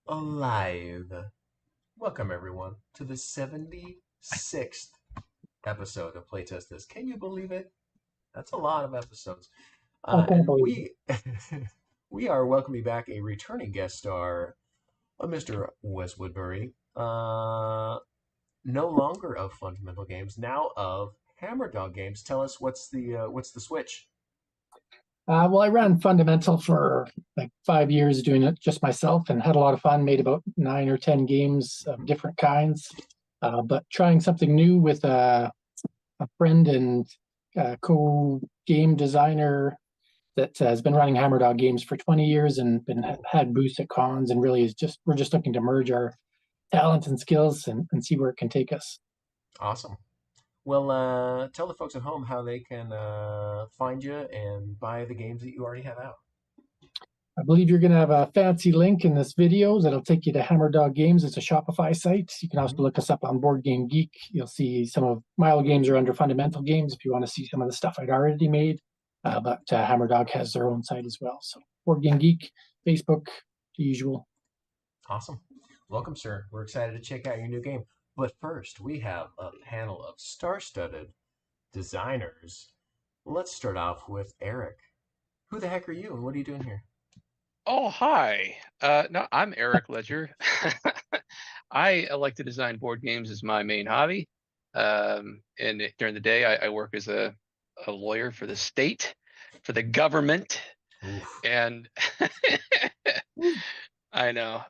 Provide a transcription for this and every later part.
alive. Welcome, everyone, to the 76th episode of Playtest This. Can you believe it? That's a lot of episodes. I can't And believe it. we we are welcoming back a returning guest star, Mr. Wes Woodbury. No longer of Fundamental Games, now of Hammerdog Games. Tell us what's the switch? Well, I ran Fundamental for like 5 years doing it just myself and had a lot of fun, made about 9 or 10 games of different kinds. But trying something new with a friend and co-game designer that has been running Hammerdog Games for 20 years and had booths at cons and really we're just looking to merge our talent and skills and see where it can take us. Awesome. Well, tell the folks at home how they can find you and buy the games that you already have out. I believe you're going to have a fancy link in this video that'll take you to Hammerdog Games. It's a Shopify site. You can also Mhm. look us up on Board Game Geek. You'll see some of my old games are under Fundamental Games if you want to see some of the stuff I'd already made. But Hammerdog has their own site as well. So Board Game Geek, Facebook, the usual. Awesome. Welcome, sir. We're excited to check out your new game. But first, we have a panel of star-studded designers. Let's start off with Eric. Who the heck are you and what are you doing here? Oh, hi. No, I'm Eric Ledger. I like to design board games as my main hobby. And during the day, I work as a lawyer for the state, for the government. Oof. And I know.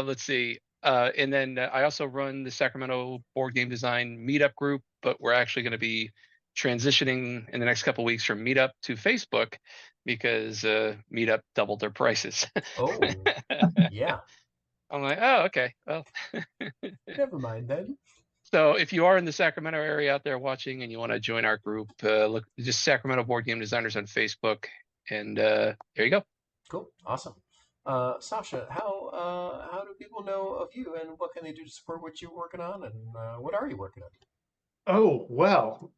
Let's see. And then I also run the Sacramento Board Game Design Meetup group, but we're actually going to be transitioning in the next couple of weeks from Meetup to Facebook because Meetup doubled their prices. Oh, yeah. I'm like, oh, okay. Well, Never mind then. so if you are in the Sacramento area out there watching and you want to join our group, look just Sacramento Board Game Designers on Facebook, and there you go. Cool. Awesome. Sasha, how do people know of you and what can they do to support what you're working on and what are you working on? Oh, well,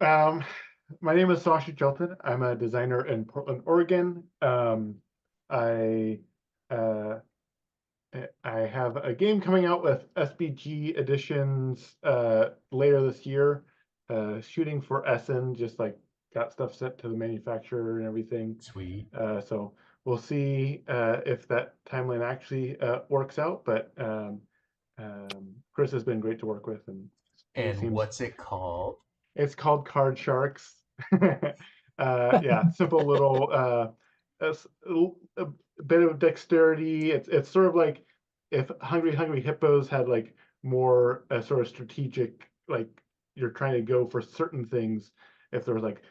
my name is Sasha Jelton. I'm a designer in Portland, Oregon. I uh, I have a game coming out with SBG editions later this year. Shooting for Essen, just like got stuff sent to the manufacturer and everything. Sweet. So we'll see if that timeline actually works out. But Chris has been great to work with, and he And seems what's it called? it's called Card Sharks. Yeah, simple little a bit of dexterity. It's sort of like if Hungry Hippos had like more sort of strategic, like you're trying to go for certain things. If there was like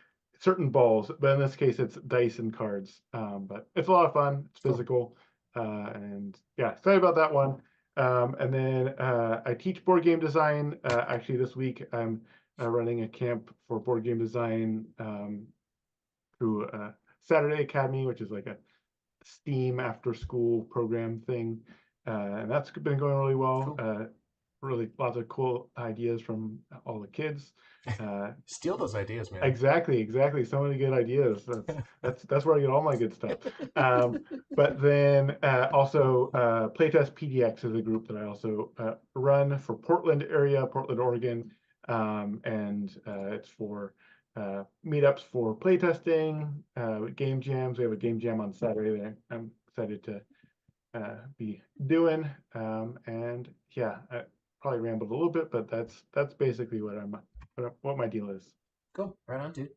certain balls, but in this case it's dice and cards. But it's a lot of fun. It's Cool. physical, and yeah, excited about that one. And then I teach board game design. Actually, this week I'm running a camp for board game design through Saturday Academy, which is like a STEAM after school program thing. And that's been going really well. Cool. Really lots of cool ideas from all the kids. Steal those ideas, man. Exactly. So many good ideas. That's where I get all my good stuff. But then also Playtest PDX is a group that I also run for Portland area, Portland, Oregon, and it's for meetups for playtesting, game jams. We have a game jam on Saturday that I'm excited to be doing. And yeah, I probably rambled a little bit, but that's basically what my deal is. Cool. Right on, dude.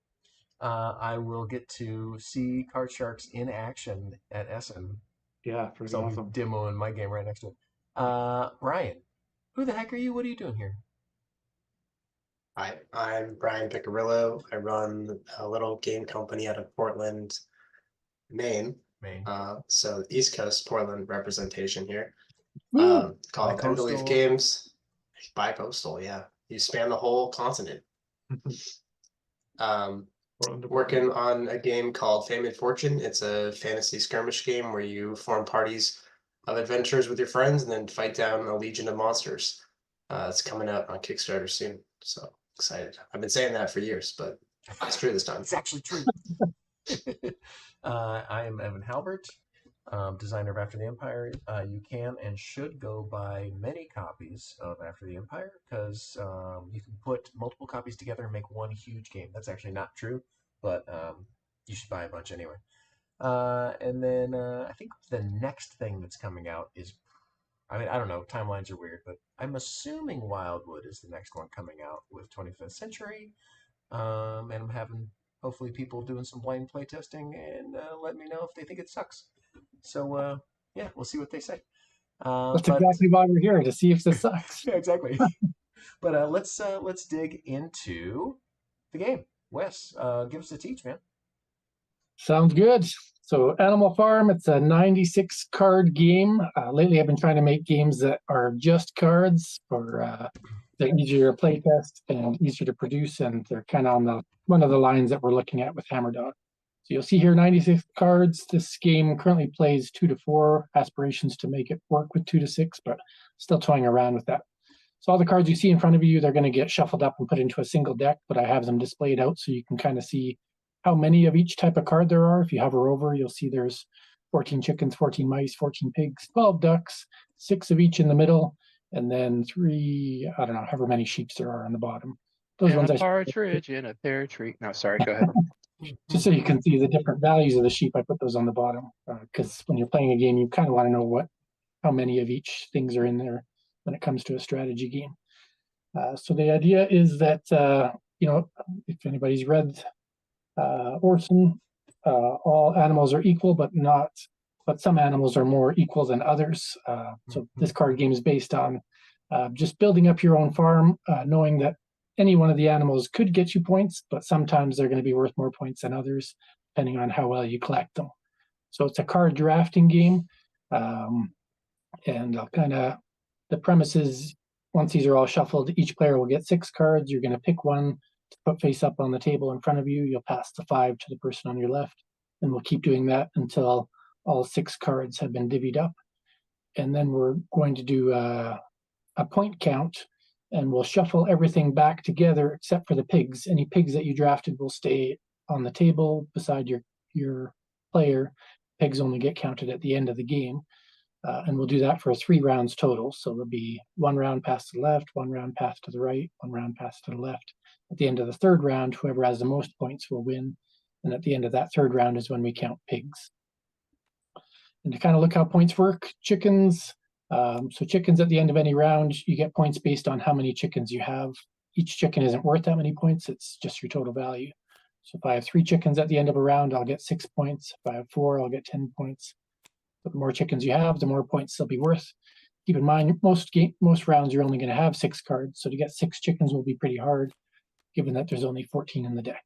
I will get to see Card Sharks in action at Essen. Yeah, Because pretty I'll awesome. be demoing my game right next to it. Brian, who the heck are you? What are you doing here? Hi, I'm Brian Piccarillo. I run a little game company out of Portland, Maine. Maine. So East Coast Portland representation here. Woo! Called Endleaf Bicoastal. Games. Bicoastal, yeah. You span the whole continent. Portland to Working Portland. on a game called Fame and Fortune. It's a fantasy skirmish game where you form parties of adventurers with your friends and then fight down a legion of monsters. It's coming out on Kickstarter soon, so excited. I've been saying that for years, but it's true this time. It's actually true. I am Evan Halbert. designer of After the Empire, you can and should go buy many copies of After the Empire because you can put multiple copies together and make one huge game. That's actually not true, but you should buy a bunch anyway. And then I think the next thing that's coming out is, I mean, I don't know, timelines are weird, but I'm assuming Wildwood is the next one coming out with 25th Century. And I'm having hopefully people doing some blind playtesting and let me know if they think it sucks. So yeah, we'll see what they say. That's exactly why we're here, to see if this sucks. Yeah, exactly. But let's dig into the game. Wes, give us a teach, man. Sounds good. So Animal Farm, it's a 96 card game. Lately, I've been trying to make games that are just cards for they're easier to play test and easier to produce, and they're kind of on one of the lines that we're looking at with Hammerdog. So you'll see here 96 cards. This game currently plays 2 to 4. Aspirations to make it work with 2 to 6, but still toying around with that. So all the cards you see in front of you, they're going to get shuffled up and put into a single deck, but I have them displayed out so you can kind of see how many of each type of card there are. If you hover over, you'll see there's 14 chickens, 14 mice, 14 pigs, 12 ducks, 6 of each in the middle, and then 3, I don't know, however many sheep there are on the bottom. Those And ones a partridge in a pear tree. No, sorry, go ahead. just so you can see the different values of the sheep, I put those on the bottom because when you're playing a game, you kind of want to know how many of each things are in there when it comes to a strategy game. So the idea is that, if anybody's read Orson, all animals are equal, but some animals are more equal than others. So this card game is based on just building up your own farm, knowing that any one of the animals could get you points, but sometimes they're going to be worth more points than others, depending on how well you collect them. So it's a card drafting game. And the premise is, once these are all shuffled, each player will get 6 cards. You're going to pick one to put face up on the table in front of you. You'll pass the 5 to the person on your left, and we'll keep doing that until all 6 cards have been divvied up. And then we're going to do a point count, and we'll shuffle everything back together except for the pigs. Any pigs that you drafted will stay on the table beside your player. Pigs only get counted at the end of the game. And we'll do that for 3 rounds total. So there'll be 1 round pass to the left, 1 round pass to the right, 1 round pass to the left. At the end of the 3rd round, whoever has the most points will win. And at the end of that 3rd round is when we count pigs. And to kind of look how points work, chickens. So chickens at the end of any round, you get points based on how many chickens you have. Each chicken isn't worth that many points. It's just your total value. So if I have 3 chickens at the end of a round, I'll get 6 points. If I have 4, I'll get 10 points. But the more chickens you have, the more points they'll be worth. Keep in mind, most rounds you're only going to have 6 cards, so to get 6 chickens will be pretty hard, given that there's only 14 in the deck.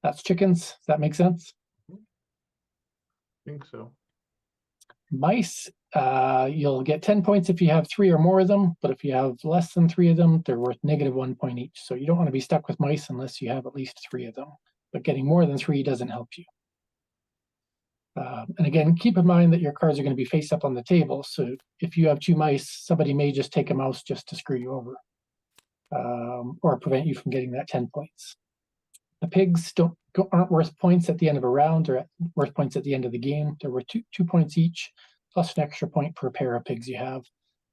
That's chickens. Does that make sense? I think so. Mice, you'll get 10 points if you have 3 or more of them, but if you have less than 3 of them, they're worth -1 point each. So you don't want to be stuck with mice unless you have at least 3 of them. But getting more than 3 doesn't help you. And again, keep in mind that your cards are going to be face up on the table. So if you have 2 mice, somebody may just take a mouse just to screw you over, or prevent you from getting that 10 points. The pigs aren't worth points at the end of a round or worth points at the end of the game. They're worth 2 points each, plus an extra point per pair of pigs you have,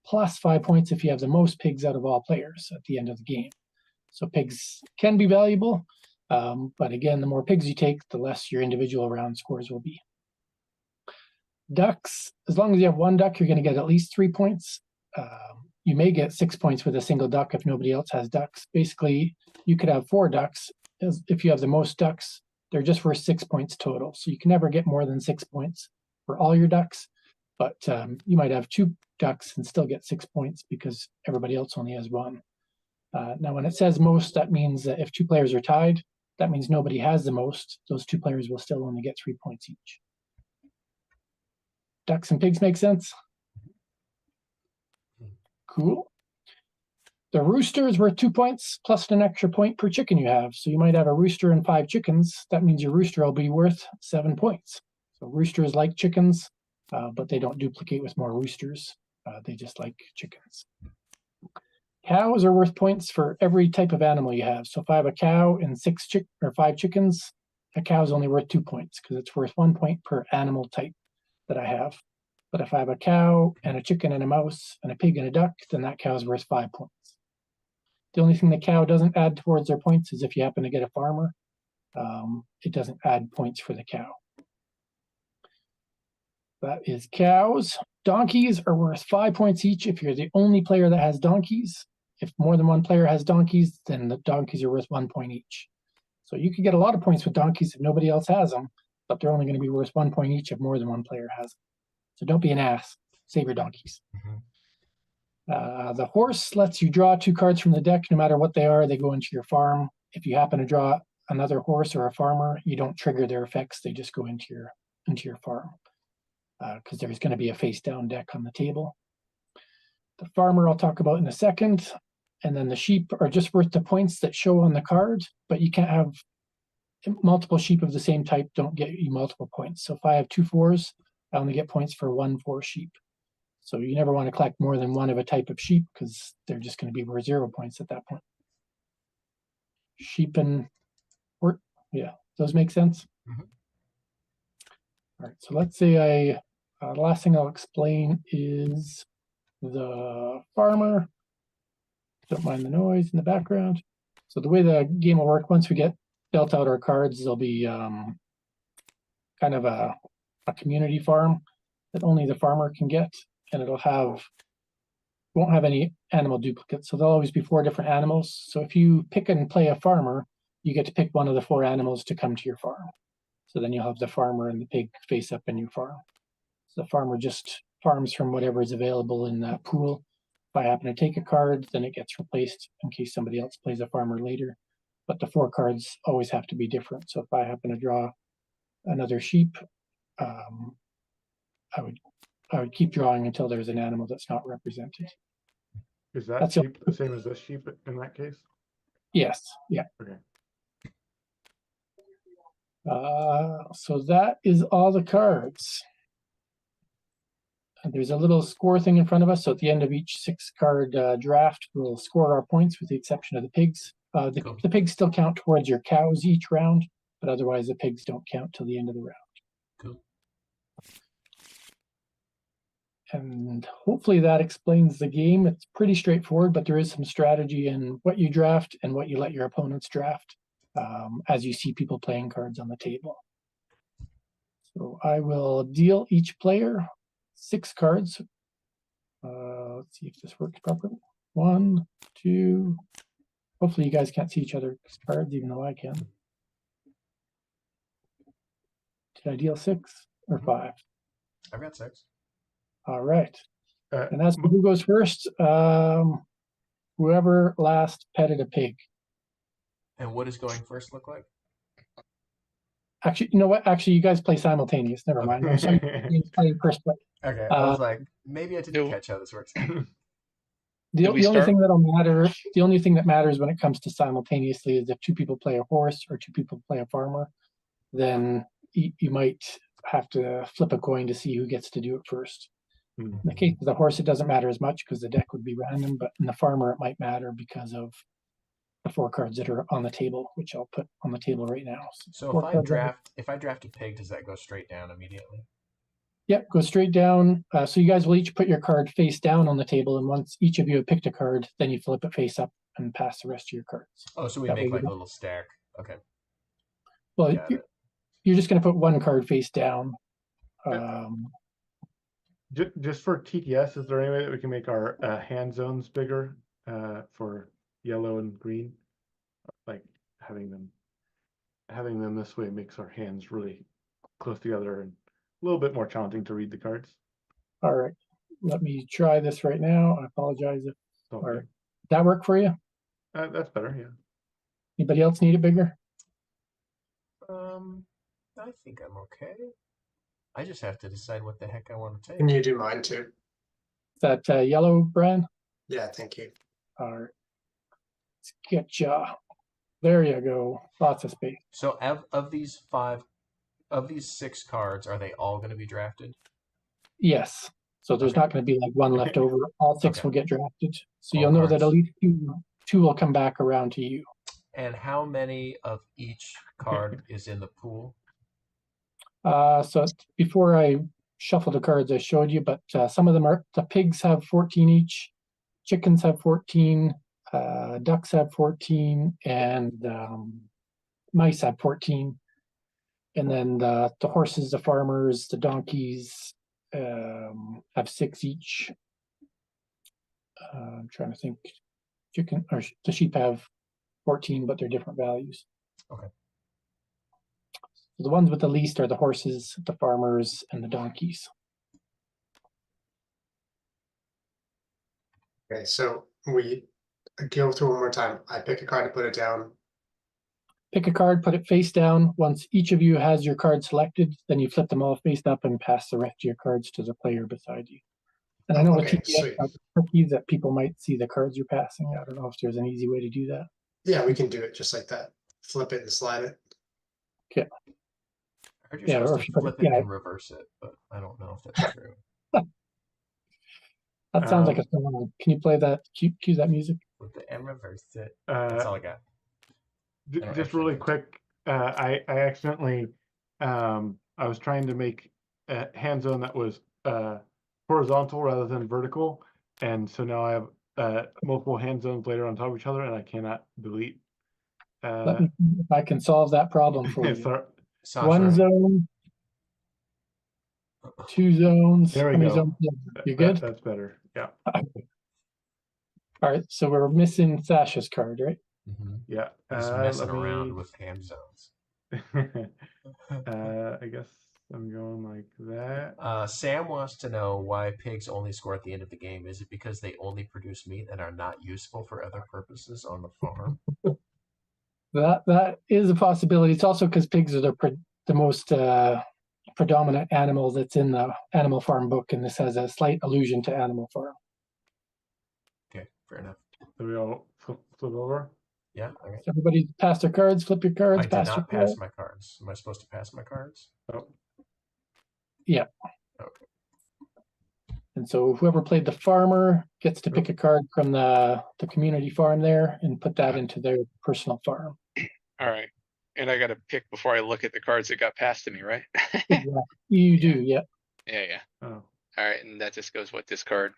plus 5 points if you have the most pigs out of all players at the end of the game. So pigs can be valuable, but again, the more pigs you take, the less your individual round scores will be. Ducks, as long as you have 1 duck, you're going to get at least 3 points. You may get 6 points with a single duck if nobody else has ducks. Basically, you could have 4 ducks. If you have the most ducks, they're just worth 6 points total. So you can never get more than 6 points for all your ducks. But you might have 2 ducks and still get 6 points because everybody else only has 1. Now, when it says most, that means that if 2 players are tied, that means nobody has the most. Those 2 players will still only get 3 points each. Ducks and pigs make sense? Cool. The rooster is worth 2 points plus an extra point per chicken you have. So you might have a rooster and 5 chickens. That means your rooster will be worth 7 points. So roosters like chickens, but they don't duplicate with more roosters. They just like chickens. Cows are worth points for every type of animal you have. So if I have a cow and 5 chickens, a cow is only worth 2 points because it's worth 1 point per animal type that I have. But if I have a cow and a chicken and a mouse and a pig and a duck, then that cow is worth 5 points. The only thing the cow doesn't add towards their points is if you happen to get a farmer. It doesn't add points for the cow. That is cows. Donkeys are worth 5 points each if you're the only player that has donkeys. If more than one player has donkeys, then the donkeys are worth 1 point each. So you could get a lot of points with donkeys if nobody else has them, but they're only going to be worth 1 point each if more than one player has them. So don't be an ass. Save your donkeys. The horse lets you draw 2 cards from the deck. No matter what they are, they go into your farm. If you happen to draw another horse or a farmer, you don't trigger their effects. They just go into your farm because there's going to be a face down deck on the table. The farmer I'll talk about in a second. And then the sheep are just worth the points that show on the card, but you can't have multiple sheep of the same type don't get you multiple points. So if I have 2 4s, I only get points for 1 4 sheep. So you never want to collect more than one of a type of sheep because they're just going to be worth 0 points at that point. Sheep and horse, yeah, those make sense? All right, so let's say the last thing I'll explain is the farmer. Don't mind the noise in the background. So the way the game will work, once we get dealt out our cards, there'll be kind of a community farm that only the farmer can get, and won't have any animal duplicates. So there'll always be 4 different animals. So if you pick and play a farmer, you get to pick one of the 4 animals to come to your farm. So then you'll have the farmer and the pig face up in your farm. So the farmer just farms from whatever is available in that pool. If I happen to take a card, then it gets replaced in case somebody else plays a farmer later. But the 4 cards always have to be different. So if I happen to draw another sheep, I would keep drawing until there's an animal that's not represented. Is that sheep the same as this sheep in that case? Yes. Yeah. Okay. So that is all the cards. And there's a little score thing in front of us. So at the end of each 6-card draft, we'll score our points with the exception of the pigs. The pigs still count towards your cows each round, but otherwise the pigs don't count till the end of the round. Cool. And hopefully that explains the game. It's pretty straightforward, but there is some strategy in what you draft and what you let your opponents draft as you see people playing cards on the table. So I will deal each player 6 cards. Let's see if this works properly. 1, 2. Hopefully you guys can't see each other's cards, even though I can. Did I deal 6 or 5? I've got 6. All right. And as for who goes first, whoever last petted a pig. And what does going first look like? Actually, you know what? Actually, you guys play simultaneous. Never mind. I'm sorry. Playing first play. Okay, I was like, maybe I didn't catch how this works. The only thing that matters when it comes to simultaneously is if 2 people play a horse or 2 people play a farmer, then you might have to flip a coin to see who gets to do it first. In the case of the horse, it doesn't matter as much because the deck would be random, but in the farmer, it might matter because of the 4 cards that are on the table, which I'll put on the table right now. So if I draft a pig, does that go straight down immediately? Yep, go straight down. So you guys will each put your card face down on the table, and once each of you have picked a card, then you flip it face up and pass the rest of your cards. Oh, so we make like a little stack. Okay. Well, you're just going to put 1 card face down. Just for TTS, is there any way that we can make our hand zones bigger for yellow and green? Like having them this way makes our hands really close together and a little bit more challenging to read the cards. All right, let me try this right now. I apologize if. All right, that work for you? That's better. Yeah. Anybody else need it bigger? I think I'm okay. I just have to decide what the heck I want to take. Can you do mine too? Is that yellow, Brian? Yeah, thank you. All right. Let's get you. There you go. Lots of space. So of these 6 cards, are they all going to be drafted? Yes. So there's not going to be like 1 left over. All 6 will get drafted. So All you'll know cards. that at least two will come back around to you. And how many of each card is in the pool? So before I shuffle the cards I showed you, but some of them are, the pigs have 14 each, chickens have 14, ducks have 14, and mice have 14. And then the horses, the farmers, the donkeys have 6 each. I'm trying to think. Chicken or the sheep have 14, but they're different values. Okay. So the ones with the least are the horses, the farmers, and the donkeys. Okay, so we go through one more time. I pick a card to put it down. Pick a card, put it face down. Once each of you has your card selected, then you flip them all face up and pass the rest of your cards to the player beside you. And I know with Okay, TPS sweet. cookies that people might see the cards you're passing. I don't know if there's an easy way to do that. Yeah, we can do it just like that. Flip it and slide it. I heard you're Yeah, or supposed if to you put flip it- it yeah. and reverse it, but I don't know if that's true. That sounds like a song. Can you play that? Cue that music. Flip it and reverse it. That's all I got. Just really quick, I accidentally, I was trying to make a hand zone that was horizontal rather than vertical, and so now I have multiple hand zones later on top of each other, and I cannot delete. Let me see if I can solve that problem for you. sorry. Sasha, One zone, 2 zones. There we How many go. zones? You good? That's better. Yeah. All right, so we're missing Sasha's card, right? Yeah. Just messing around with hand zones. I guess I'm going like that. Sam wants to know why pigs only score at the end of the game. Is it because they only produce meat and are not useful for other purposes on the farm? That is a possibility. It's also because pigs are the most predominant animal that's in the Animal Farm book, and this has a slight allusion to Animal Farm. Okay, fair enough. So we all flip over. Yeah, all right. So everybody pass their cards, flip your cards, I did pass your not cards. pass my cards. Am I supposed to pass my cards? Oh. Yeah. Okay. And so whoever played the farmer gets to pick a card from the community farm there and put that into their personal farm. All right. And I got to pick before I look at the cards that got passed to me, right? Exactly. You do, yeah. Yeah. Oh. All right. And that just goes with this card.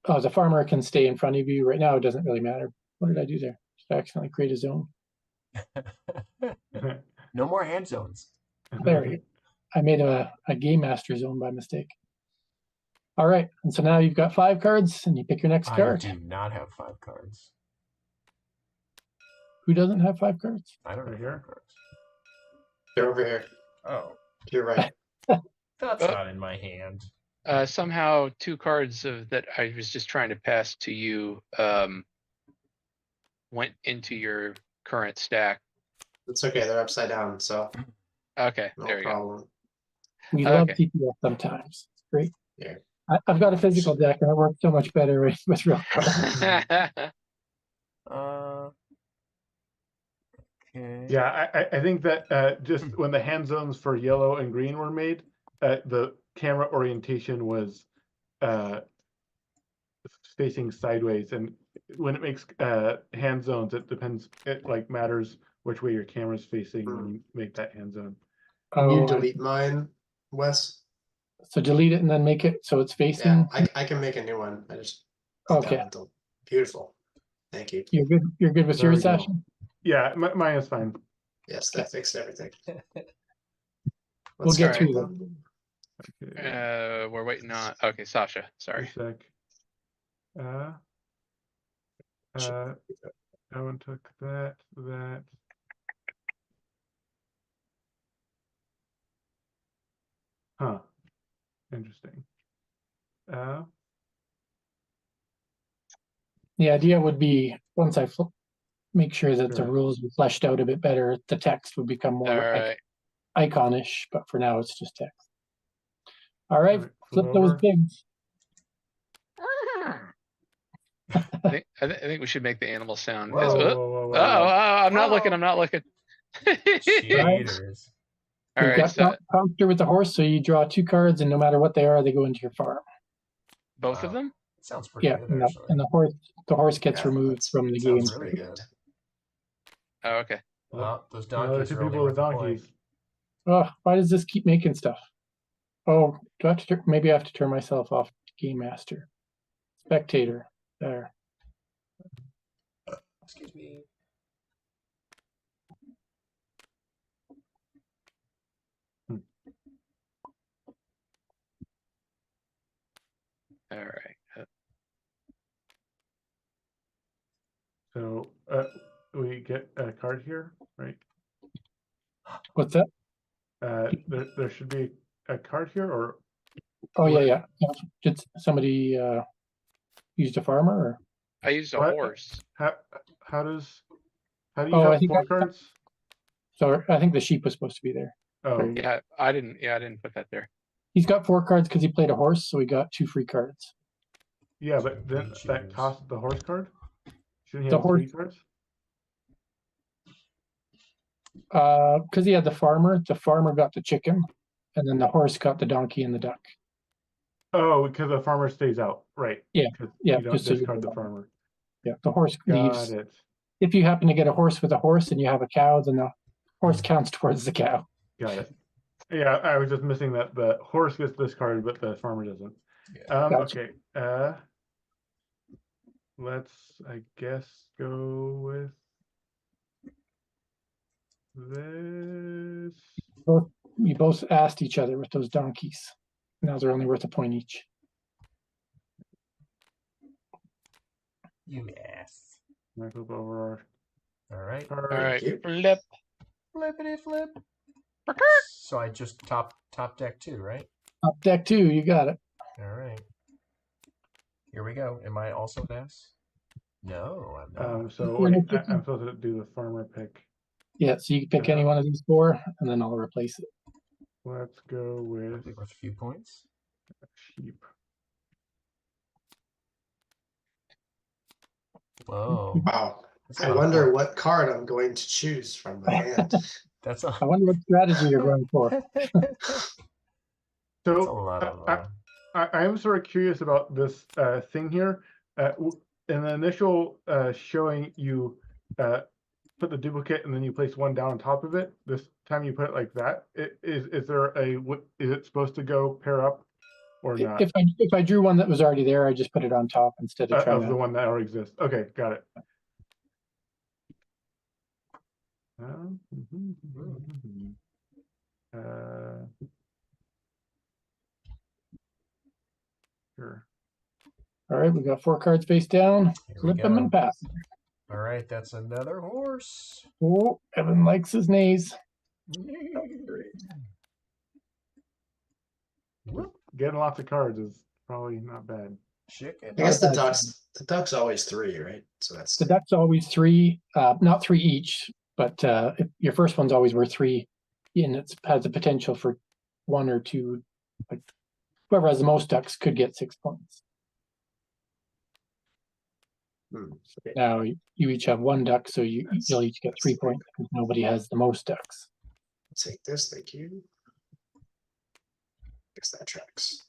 Oh, the farmer can stay in front of you. Right now, it doesn't really matter. What did I do there? Did I accidentally create a zone? No more hand zones. There, I made a game master zone by mistake. All right, and so now you've got 5 cards, and you pick your next I card. do not have 5 cards. Who doesn't have 5 cards? I don't Right have here? 5 cards. They're over here. Oh, To your right. that's not in my hand. Somehow 2 cards that I was just trying to pass to you went into your current stack. It's okay. They're upside down, so Okay, no there you go. problem. We love Okay. TPS sometimes. It's great. Yeah. I've got a physical deck, and it works so much better with real cards. Okay. Yeah, I think that just when the hand zones for yellow and green were made, the camera orientation was facing sideways, and when it makes hand zones, it depends. It like matters which way your camera's facing when you make that hand zone. Can you Oh, delete mine, Wes? so delete it and then make it so it's Yeah, facing. I can make a new one. I just did that Okay, one till- Beautiful. Thank you. you're good. You're good with There your we go. session. Yeah, mine is fine. Yes, that fixed everything. We'll get start through Okay, We're waiting on. Okay, Sasha. Sorry. a sec. That one took that. Huh. Interesting. The idea would be once I make sure that the Sure. rules are fleshed out a bit better, the text would become more All like right. iconish, but for now it's just text. All right, Alright, flip flip those over. pigs. I think we should make the animal sound. Whoa. As, Whoa. I'm not Whoa. looking. I'm not looking. Cheaters. All You've right. got So Prompter with the horse, so you draw 2 cards, and no matter what they are, they go into your farm. both of Wow. them. Sounds pretty Yeah, good, and actually. the horse gets Yeah, removed that's- from the game. Sounds really good. Oh, okay. Well, those Another donkeys two are only people with worth a point. donkeys. Oh, why does this keep making stuff? Oh, do I have to maybe I have to turn myself off Game Master. Spectator. There. Excuse me. All right. So we get a card here, right? What's that? There should be a card here, or Oh What? yeah. Did somebody used a farmer or? I used a What? horse. how do you Oh, I have think 4 I- cards? So I think the sheep was supposed to be there. Oh, There you go. Yeah, I didn't put that there. He's got 4 cards because he played a horse, so he got 2 free cards. yeah, So but then we that choose. costs the horse card. Shouldn't he The have 3 horse- cards? Because he had the farmer got the chicken, and then the horse got the donkey and the duck. Oh, because the farmer stays out, right? Yeah, 'Cause yeah, you don't just so you discard know. the farmer. Yeah, the horse Got leaves. it. If you happen to get a horse with a horse and you have a cow, then the horse counts towards the cow. Got it. Yeah, I was just missing that the horse gets discarded, but the farmer doesn't. Yeah. Gotcha. Okay. Let's, I guess, go with this. You both asked each other with those donkeys. Now they're only worth a point each. You ass. Might flip over All right. our All card. right. you. Flip. Flippity flip. So I just top deck 2, right? Up deck 2, you got it. All right. Here we go. Am I also an ass? No, I'm not. So You're wait, gonna I'm supposed to do the farmer pick. Yeah, so you can pick any one of these 4, and then I'll replace it. Let's go with Probably worth a few points. sheep. Whoa. Wow. That's a I lot of wonder points. what card I'm going to choose from the hand. That's a, I wonder what strategy you're going for. that's a So lot of. I am sort of curious about this thing here. In the initial showing, you put the duplicate and then you place one down on top of it. This time you put it like that. Is there is it supposed to go pair up or not? If I drew one that was already there, I just put it on top instead of trying Of the to. one that already exists. Okay, got it. Sure. All right, we got 4 cards face down. Here we Flip them go. and pass. All right, that's another horse. Oh, Evan likes his knees. Whoop. Getting lots of cards is probably not bad. Chicken. I guess the bad. duck's always 3, right? So that's The duck's always 3, not 3 each, but your first one's always worth 3, and it has the potential for 1 or 2. Like whoever has the most ducks could get 6 points. okay. Now you each have 1 duck, so you'll each get 3 points because nobody has the most ducks. Take this, thank you. Guess that tracks.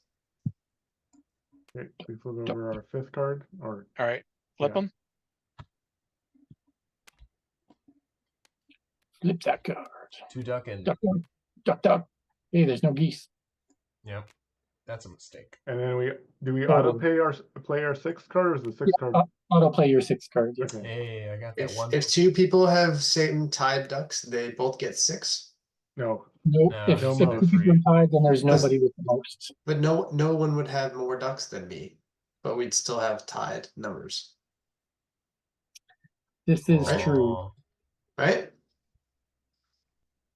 Okay, we flip over our 5th card, or All right. Flip Yeah. them. Flip that card. 2 duck and. Duck, duck, duck. Hey, there's no geese. Yep. That's a mistake. and then we Oh. auto play our 6th card, or is the 6th card? Auto play your 6 cards. Okay. Hey, I got that one. If 2 people have same tied ducks, they both get 6. No. Nope. No, If no if more. 2 people are tied, then there's That's- nobody with the most. But no one would have more ducks than me. But we'd still have tied numbers. This is Right. true. Aw. Right?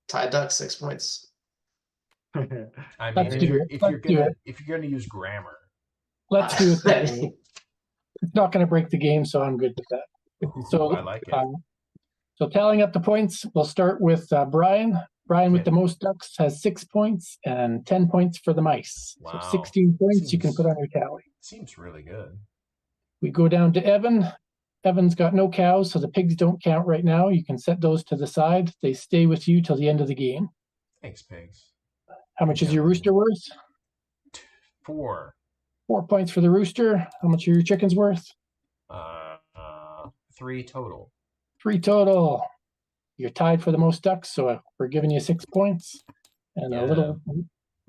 Tied ducks, 6 points. I mean, Let's if do you're it. if Let's you're do gonna it. if you're gonna use grammar. Let's do it that way. It's not going to break the game, so I'm good with that. So, I like it. So tallying up the points, we'll start with Brian. Brian with Okay. the most ducks has 6 points and 10 points for the mice. Wow. So 16 points you can Seems- put on your tally. Seems really good. We go down to Evan. Evan's got no cows, so the pigs don't count right now. You can set those to the side. They stay with you till the end of the game. Thanks, pigs. How much is Yeah. your rooster worth? 4. 4 points for the rooster. How much are your chickens worth? 3 total. 3 total. You're tied for the most ducks, so we're giving you 6 points. And Yeah. a And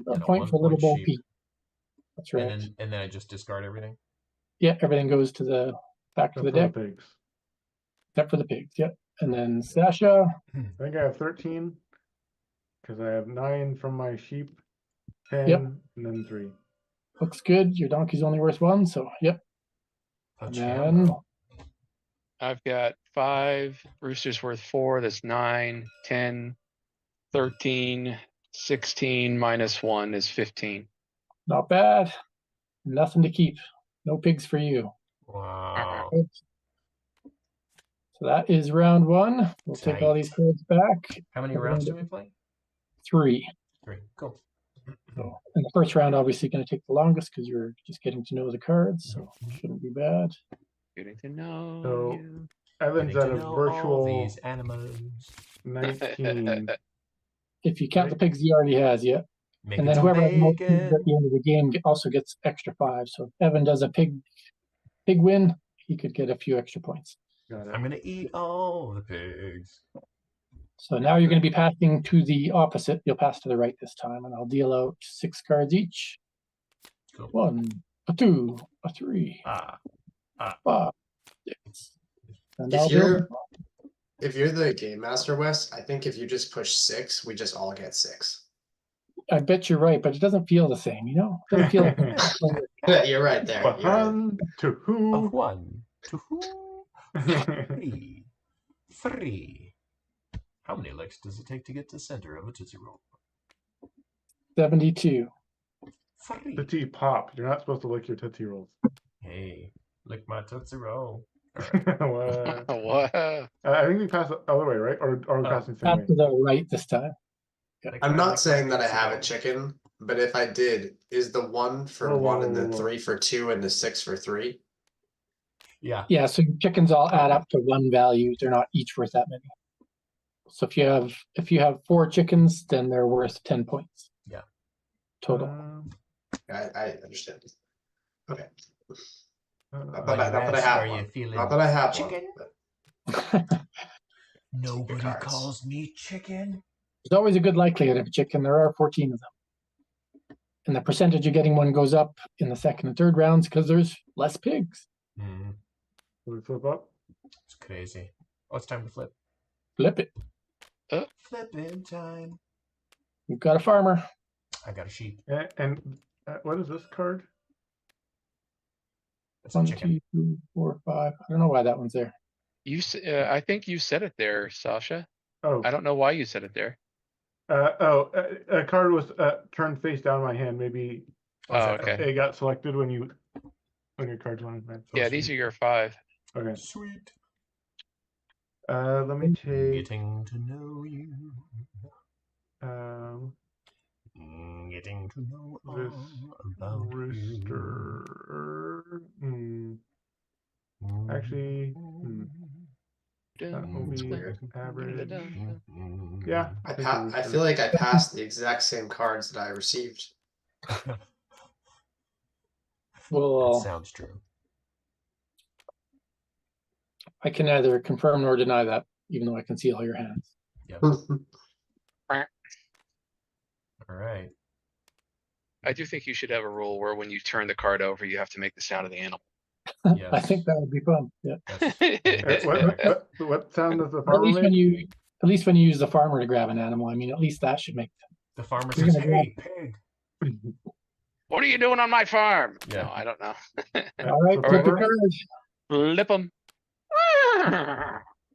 a point for little 1 point Bo sheep. Peep. That's right. And then I just discard everything. Yeah, everything goes to the back to the deck, pigs. except for the pigs. Yep. And then Sasha, I think I have 13 because I have 9 from my sheep, 10, Yep. and then 3. looks good. Your donkey's only worth 1, so yep. And then Pachamama. I've got 5, rooster's worth 4, that's 9, 10, 13, 16 minus 1 is 15. not bad. Nothing to keep. No pigs for you. Wow. So that is round 1. We'll take all these Tight. cards back. How many We're rounds do gonna we play? 3. 3. Cool. So in the first round, obviously going to take the longest because you're just getting to know the cards, so shouldn't be bad. Getting to know So- you. Evan's Getting at to a know all virtual these animals. 19. If you count the pigs he already has, yeah. Make And it then to whoever has the most pigs Vegas. at the end of the game also gets extra 5. So if Evan does a pig win, he could get a few extra points. Got it. I'm gonna eat all the pigs. So now you're going to be passing to the opposite. You'll pass to the right this time, and I'll deal out 6 cards each. Cool. 1, a 2, a 3, Ah. 5, 6. And If I'll you're if you're the game master, Wes, I think if you just push 6, we just all get 6. I bet you're right, but it doesn't feel the same, you know? It doesn't feel like You're right there. You're right. 1 to A who? 1, 2, 3, 3. How many licks does it take to get to the center of a Tootsie Roll? 72. 3. Tootsie Pop. You're not supposed to lick your Tootsie Rolls. Hey, lick my Tootsie Roll. What? What? I think we passed the other way, right? Or are we Oh. passing the same Pass way? to the right this time. Lick I'm my- not lick saying my that I Tootsie have a Roll. chicken, but if I did, is the 1 for Whoa, whoa, 1 and whoa, then whoa. 3 for 2 and the 6 for 3? Yeah. Yeah, so your chickens all add up to 1 value. They're not each worth that many. So if you have 4 chickens, then they're worth 10 points. Yeah. Total. I understand. Okay. Not Why that, you not that I ask, have are you one. feeling Not that I have chicken? one. But Nobody cards. calls me chicken. There's always a good likelihood of a chicken. There are 14 of them. And the percentage of getting one goes up in the second and third rounds because there's less pigs. Mm, Will we flip up? it's crazy. Oh, it's time to flip. Flip it. Flipping time. We've got a farmer. I got a sheep. And what is this card? That's a 1, chicken. 2, 3, 4, 5. I don't know why that one's there. I think you said it there, Sasha. Oh, I don't know why you said it there. a card was turned face down in my hand. Maybe Oh, okay. it got selected when your cards went in. Right? Yeah, these are your 5. Okay. Sweet. Let me take. Getting to know you. Getting to know This all about rooster. Actually, that will be weird. average. you. Yeah, I feel like I passed the exact same cards that I received. That Well, sounds true. I can neither confirm nor deny that, even though I can see all your hands. All right. I do think you should have a rule where when you turn the card over, you have to make the sound of the animal. Yes. I think that would be fun. Yeah. That's What sound does the At farmer least when make? you use the farmer to grab an animal, I mean, at least that should make the farmer You're says, gonna "Hey, pig." What are you doing on my farm? Yeah. No, I don't know. all right. Flip the Farmer? cards. Flip them.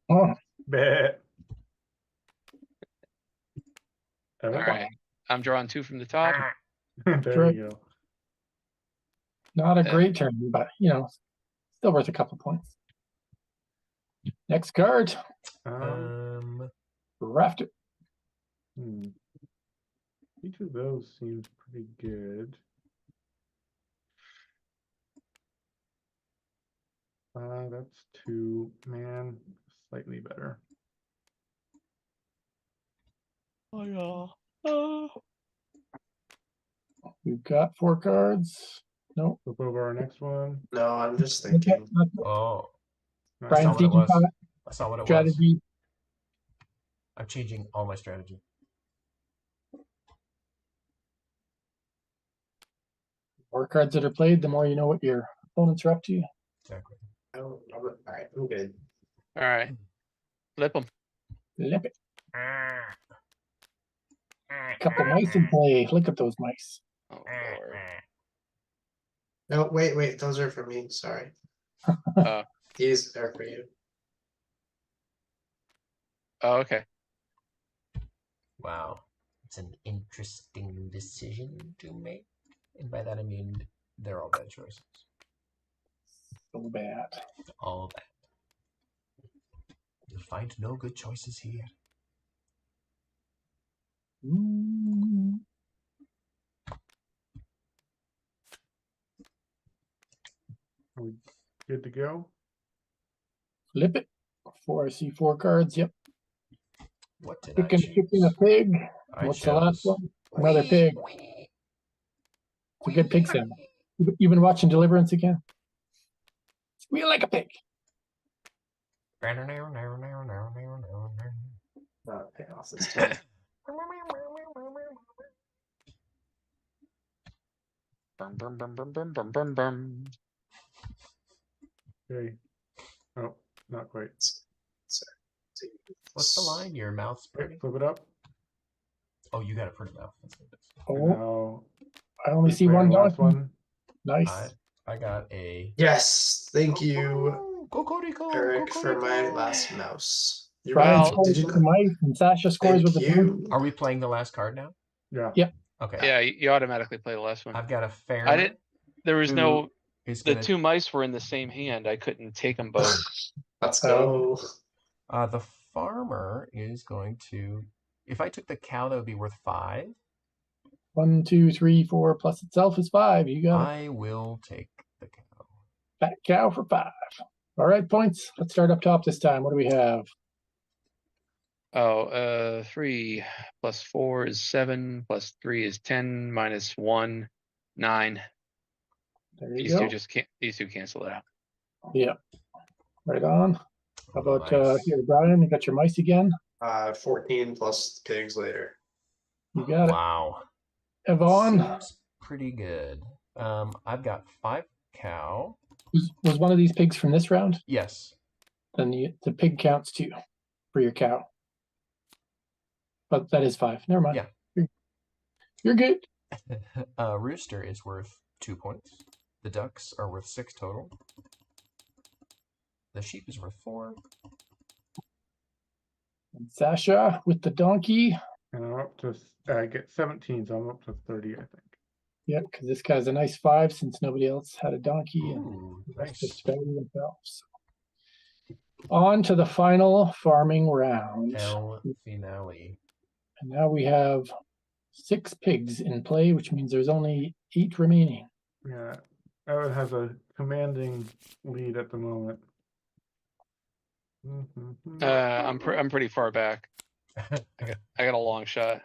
Oh, Bet. All right. I'm drawing 2 from the top. There right. you go. not a great turn, but still worth a couple points. Next card. Raft it. Each of those seems pretty good. That's 2, man, slightly better. Oh, yeah. We've got 4 cards. No. Flip over our next one. No, I'm just Not yet, thinking. not yet. Oh, Nice. I saw Brian's what it teaching was. I saw what it was. strategy. I'm changing all my strategy. More cards that are played, the more you know what your opponents are up to. Exactly. Oh, all right, I'm good. All right. Flip them. Flip it. Couple mice in play. Look at those mice. Oh, Lord. No, wait, those are for me. Sorry. Oh, These are for you. oh, okay. Wow. It's an interesting decision to make. And by that I mean they're all bad choices. So bad. All bad. You'll find no good choices here. Mm. Are we good to go? Flip it. 4 C4 cards. Yep. What did I Picking a choose? pig. I What's the last chose one? Another pig. It's a good pig sound. You've been watching Deliverance again? Squeal like a pig. Not pay off this time. Brum, brum, brum, brum, brum, brum, brum, brum. Okay. Oh, not quite. What's the line? Your mouth's Okay, pretty? flip it up. Oh, you got a pretty mouth. That's what it is. And Oh, now I only see play our one last donkey. one. Nice. I got a Yes, thank you, Cocorico, Eric, for my Cocorico. last mouse. You Brian Well, scores did you with the not? mice and Sasha scores with Thank the donkey. you. Are we playing the last card now? Yeah. Yep. Okay. yeah, you automatically play the last one. I've got a fair. I didn't. There was no. Is The gonna, two mice were in the same hand. I couldn't take them both. Let's go. the farmer is going to. If I took the cow, that would be worth 5. 1, 2, 3, 4 plus itself is 5. You got it. I will take the cow. Fat cow for 5. All right, points. Let's start up top this time. What do we have? Oh, 3 plus 4 is 7, plus 3 is 10, minus 1, 9. There you These go. two just can't. These two cancel it out. Yeah. Right on. How Oh, about nice. here, Brian? You got your mice again? 14 plus pigs later. You got Wow. it. Yvonne, Seems pretty good. I've got 5 cow. was one of these pigs from this round? Yes. Then the pig counts too for your cow. But that is 5. Never mind. Yeah. You're good. Rooster is worth 2 points. The ducks are worth 6 total. The sheep is worth 4. And Sasha with the donkey. And I'm up to get 17, so I'm up to 30, I think. Yeah, because this guy's a nice 5 since nobody else had a donkey. And Ooh, that's nice. just value themselves. On to the final farming round. El finale. And now we have 6 pigs in play, which means there's only 8 remaining. Yeah. Evan has a commanding lead at the moment. I'm pretty far back. I got a long shot.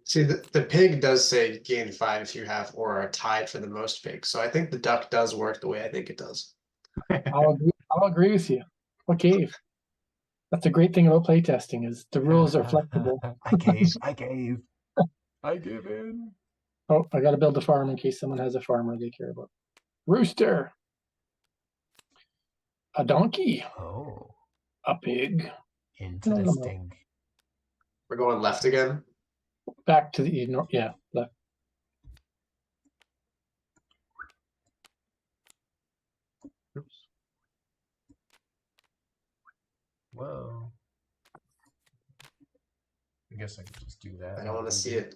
See, the pig does say gain 5 if you have or are tied for the most pigs. So I think the duck does work the way I think it does. I'll agree with you. Okay. That's a great thing about playtesting is the rules are flexible. I gave in. Oh, I got to build a farm in case someone has a farmer they care about. Rooster. A donkey. Oh, A pig. interesting. We're going left again. Back to the north. Yeah, left. Oops. Whoa. I guess I could just do that. I don't want to see it.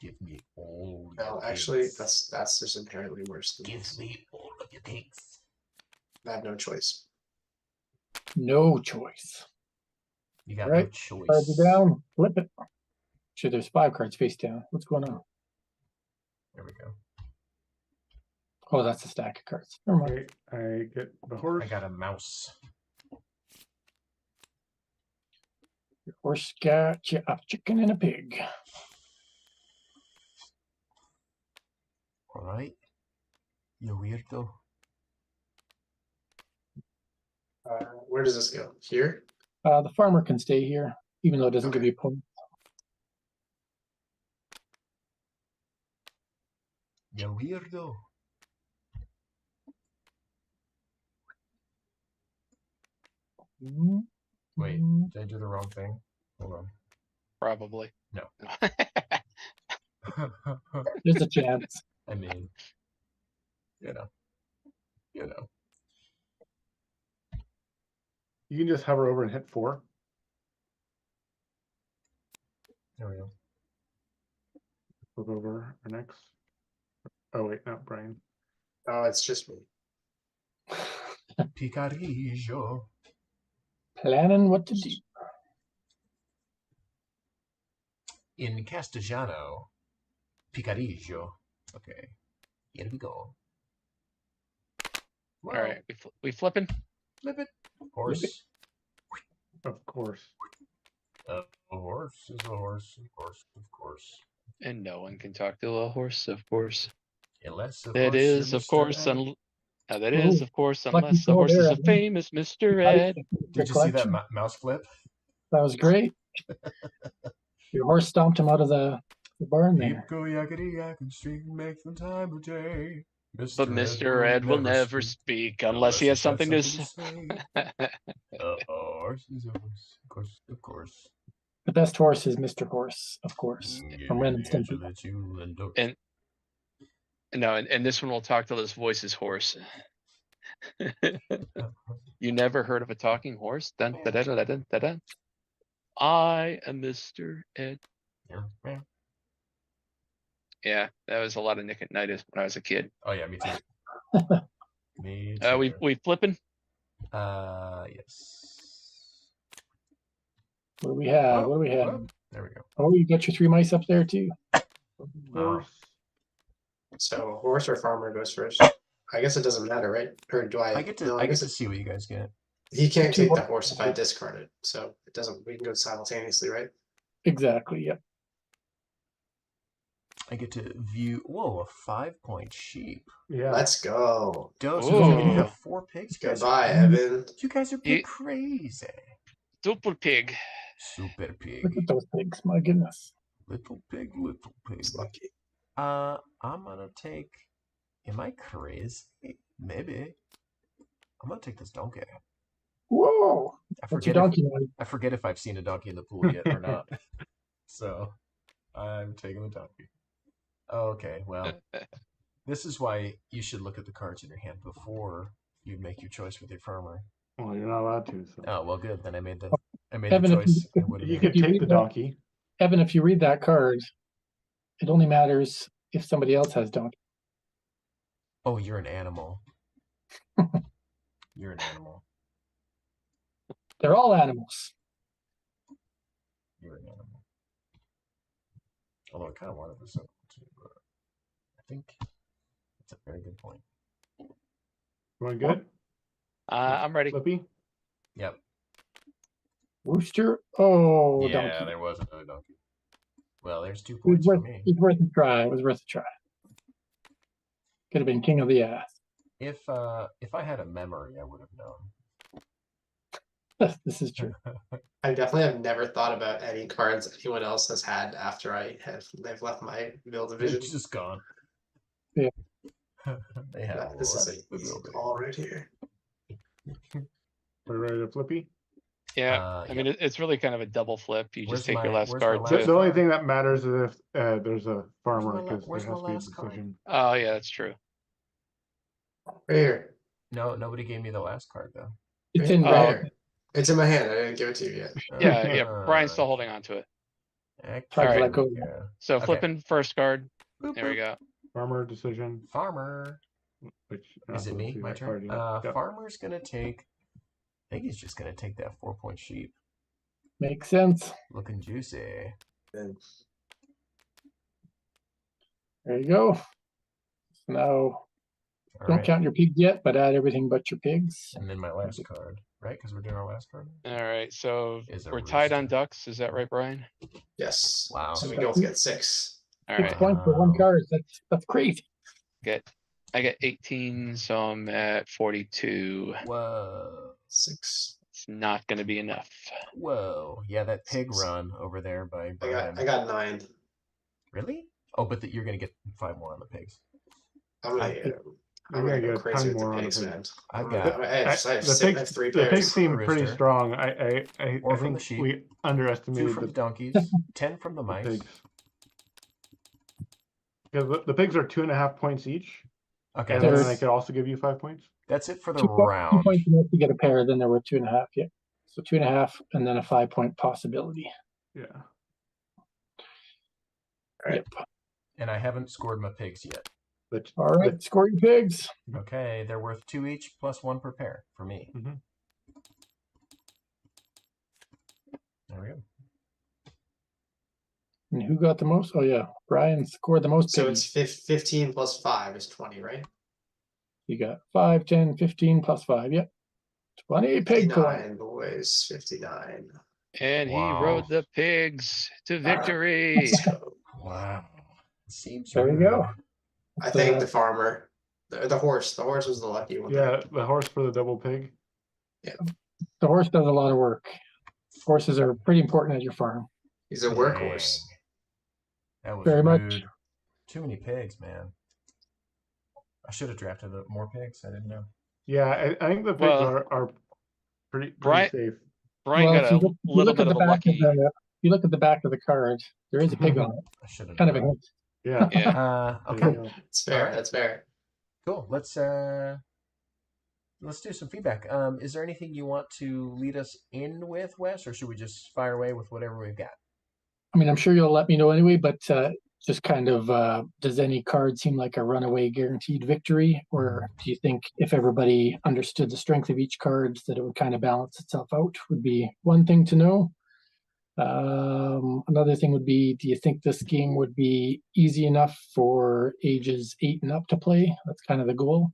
Give me all. No, your actually, pigs. that's just inherently worse than Give this. me all of your pigs. I have no choice. No choice. You got Right. no choice. Cards are down. Flip it. Sure, there's 5 cards face down. What's going on? There we go. Oh, that's a stack of cards. Never mind. Okay, I get the horse. I got a mouse. Horse got you a chicken and a pig. All right. You weirdo. Where does this go? Here? The farmer can stay here, even though it doesn't give Okay. you points. You weirdo. Wait, did I do the wrong thing? Hold Probably. No. on. There's a chance. I mean, you know. You can just hover over and hit 4. There we go. Flip over our next. Oh wait, no, Brian. Oh, it's just me. Picarijo. Planning what to do. In Castellano. Picarijo. Okay. Here we go. All right, we flipping. Flip it. Horse. Of course. A horse is a horse, of course. And no one can talk to a horse, of course. Unless, of That course, is, you're of Mr. course, Ed. that is, of course, Lucky unless the call horse is there, a Evan. famous Mr. Ed. Did you see that mouse flip? That was great. Your horse stomped him out of the barn there. Keep go yakety yak and streak and make the time of day. But Mr. Ed will never speak unless he has something to say. Horse is a horse, of course. The best horse is Mr. Horse, of course, from Ren and Stimpy. And this one will talk till his voice is hoarse. You never heard of a talking horse? Dun, da, da, da, da, da, da. I am Mr. Ed. Yeah, that was a lot of Nick at Night when I was a kid. Oh yeah, me too. Me too. We flipping? Yes. What do we have? Whoa, What do we have? whoa. There we go. Oh, you got your 3 mice up there too. Wow. So horse or farmer goes first. I guess it doesn't matter, right? Or do I? I get to no, I get guess to see what you guys get. he can't Two take the horses. horse if I discard it. So it doesn't. We can go simultaneously, right? Exactly, yep. I get to view. Whoa, a 5-point sheep. Yeah. Let's go. So you're getting Ooh. the 4 pigs. You guys Goodbye, are- Evan. You guys are big crazy. Super pig. Super pig. Look at those pigs, my goodness. Little pig, little pig. It's lucky. I'm gonna take. Am I crazy? Maybe. I'm gonna take this donkey. Whoa! I What's your forget. donkey noise? I forget if I've seen a donkey in the pool yet or not. So, I'm taking the donkey. Okay, well, this is why you should look at the cards in your hand before you make your choice with your farmer. Well, you're not allowed to. So. Oh well, good. Then I made the Evan, if choice. you- I would've You made could it. you take read the that- donkey. Evan, if you read that card, it only matters if somebody else has donkey. Oh, you're an animal. You're an animal. They're all animals. You're an animal. Although I kind of wanted this up too, but I think that's a very good point. Going good? I'm ready. Flippy? Yep. Rooster. Oh, Yeah, donkey. there was another donkey. Well, there's 2 It was points for worth, me. it was worth a try. It was worth a try. Could have been king of the ass. If I had a memory, I would have known. This is true. I definitely have never thought about any cards anyone else has had after they've left my mill division. It's just gone. Yeah. They have Yeah, this is left a the easy building. call right here. We're ready to flippy? Yeah, I mean, it's really kind of a double flip. You Where's just take your my- last where's my card. last The, To... the only thing that matters is if there's a farmer, my la- because there where's has my to be a last card? decision. Oh, yeah, that's true. Right here. No, nobody gave me the last card though. It's Right in Oh. red. here. It's in my hand. I didn't give it to you yet. Yeah, Brian's still holding on to it. Tried to Alright. let go. Yeah. So Okay. flipping first card. Boop, There we boop. go. Farmer decision, Farmer. which you're not Is it supposed to me? see My that card turn. yet. Yep. Farmer's gonna take. I think he's just gonna take that 4-point sheep. Makes sense. Looking juicy. And There you go. So now All Don't right. count your pigs yet, but add everything but your pigs. And then my last card, right? Because we're doing our last card. All right, so Is a we're tied on rooster. ducks. Is that right, Brian? Yes. Wow. So we both get 6. All 6 right, points for one Wow. card. That's crazy. I get 18, so I'm at 42. Whoa. 6. It's not going to be enough. Whoa. Yeah, that pig run over there by Brian. I got 9. Really? Oh, but you're going to get 5 more on the pigs. I'm gonna I- You're go get a crazy ton with more the on pigs, the man. pigs. I've I'm got- gonna- I have The 3 pigs pairs. seem pretty Rooster. strong. I Or from think the sheep. we 2 underestimated from the the donkeys, 10 from the mice. pigs. Because the pigs are 2.5 points each, Okay, and then There's- they could also give you 5 points. that's it for the 2 round. points enough to get a pair. Then there were 2.5. Yeah. So 2.5, and then a 5-point possibility. Yeah. Yep. And I haven't scored my pigs yet. But All right, score your pigs. Okay, they're worth 2 each plus 1 per pair for me. Mhm. There we go. And who got the most? Oh yeah, Brian scored the most So pigs. it's 15 plus 5 is 20, right? You got 5, 10, 15 plus 5. Yep. 20 pig coin. 59, boys. 59. And he Wow. rode the pigs to victory. Let's go. Wow. Seems There you rude. go. I thank the farmer. The horse. The horse was the lucky one. yeah, the horse for the double pig. The horse does a lot of work. Horses are pretty important at your farm. He's a workhorse. That was Very rude. much. Too many pigs, man. I should have drafted more pigs. I didn't know. Yeah, I think the pigs Well, are pretty Brian- safe. Brian Well, got if you a look, you little look bit at the of a back lucky. of the, if you look at the back of the card, there is a pig on it. I should have Kind of a known. hint. Yeah. Yeah. There Okay. you go. It's fair. Alright. That's fair. Cool. Let's do some feedback. Is there anything you want to lead us in with, Wes, or should we just fire away with whatever we've got? I mean, I'm sure you'll let me know anyway, but just kind of, does any card seem like a runaway guaranteed victory? Or do you think if everybody understood the strength of each card, that it would kind of balance itself out? Would be one thing to know. Another thing would be, do you think this game would be easy enough for ages 8 and up to play? That's kind of the goal.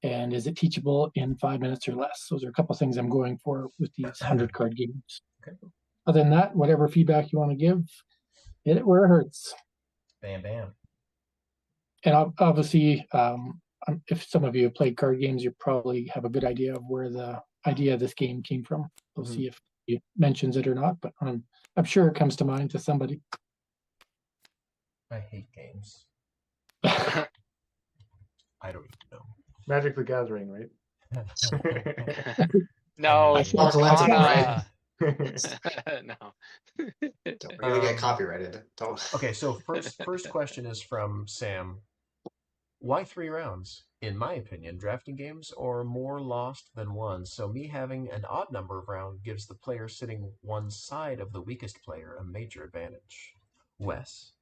And is it teachable in 5 minutes or less? Those are a couple of things I'm going for with these 100 card games. Okay. Other than that, whatever feedback you want to give, hit it where it hurts. Bam, bam. And obviously, if some of you have played card games, you probably have a good idea of where the idea of this game came from. We'll see if he mentions it or not, but I'm sure it comes to mind to somebody. I hate games. I don't even know. Magic the Gathering, right? No, I it's mean, Collecting, Arcana. No. We're gonna get copyrighted. Don't. Okay, so first question is from Sam. Why 3 rounds? In my opinion, drafting games are more lost than won, so me having an odd number of rounds gives the player sitting one side of the weakest player a major advantage. Wes?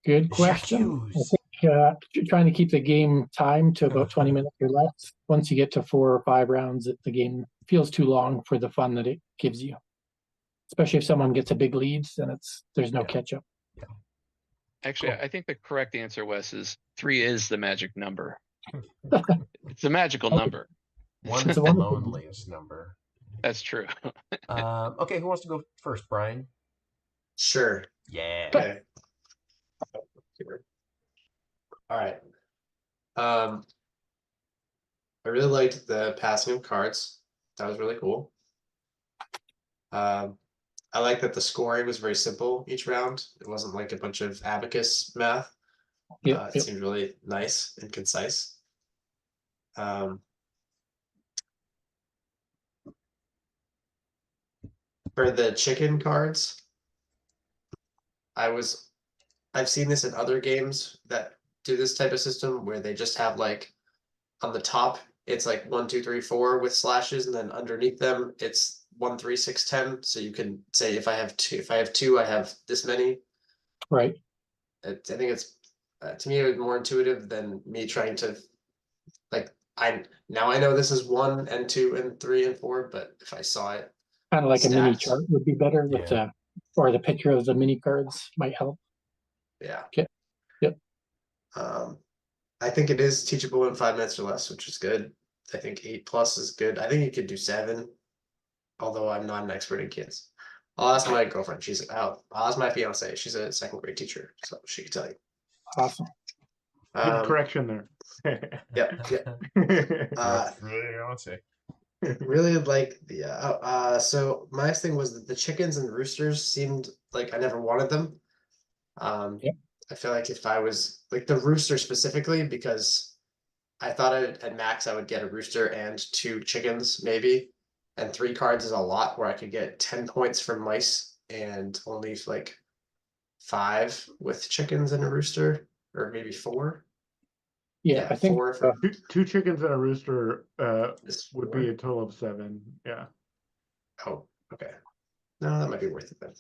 Good question. I think trying to keep the game time to about 20 minutes or less. Once you get to 4 or 5 rounds, the game feels too long for the fun that it gives you. Especially if someone gets a big lead, then there's no catch up. Actually, I think the correct answer, Wes, is 3 is the magic number. It's a magical number. One It's is a the wonderful loneliest number. That's true. Okay, who wants to go first? Brian? Sure. Yeah. Okay. All right. I really liked the passing of cards. That was really cool. I like that the scoring was very simple each round. It wasn't like a bunch of abacus math. It seemed really nice and concise. For the chicken cards, I've seen this in other games that do this type of system where they just have like on the top it's like 1, 2, 3, 4 with slashes, and then underneath them it's 1, 3, 6, 10. So you can say if I have two, I have this many. Right. I think it's to me it was more intuitive than me trying to I know this is 1 and 2 and 3 and 4, but if I saw it Kind of like a mini stacked. chart would be better with or the picture of the mini cards might help. Yeah. Okay. Yep. I think it is teachable in 5 minutes or less, which is good. I think 8+ is good. I think you could do 7, although I'm not an expert in kids. I'll ask my girlfriend. I'll ask my fiance. She's a 2nd grade teacher, so she can tell you. Awesome. Good correction there. Yep. Fiance. Really like the so my next thing was that the chickens and roosters seemed like I never wanted them. Yep. I feel like if I was like the rooster specifically, because I thought at max I would get a rooster and 2 chickens maybe, and 3 cards is a lot where I could get 10 points from mice and only like 5 with chickens and a rooster, or maybe 4. Yeah, I think 4 for Two chickens and a rooster this would 4. be a total of 7. Yeah. Oh, okay. No, that might be worth it then.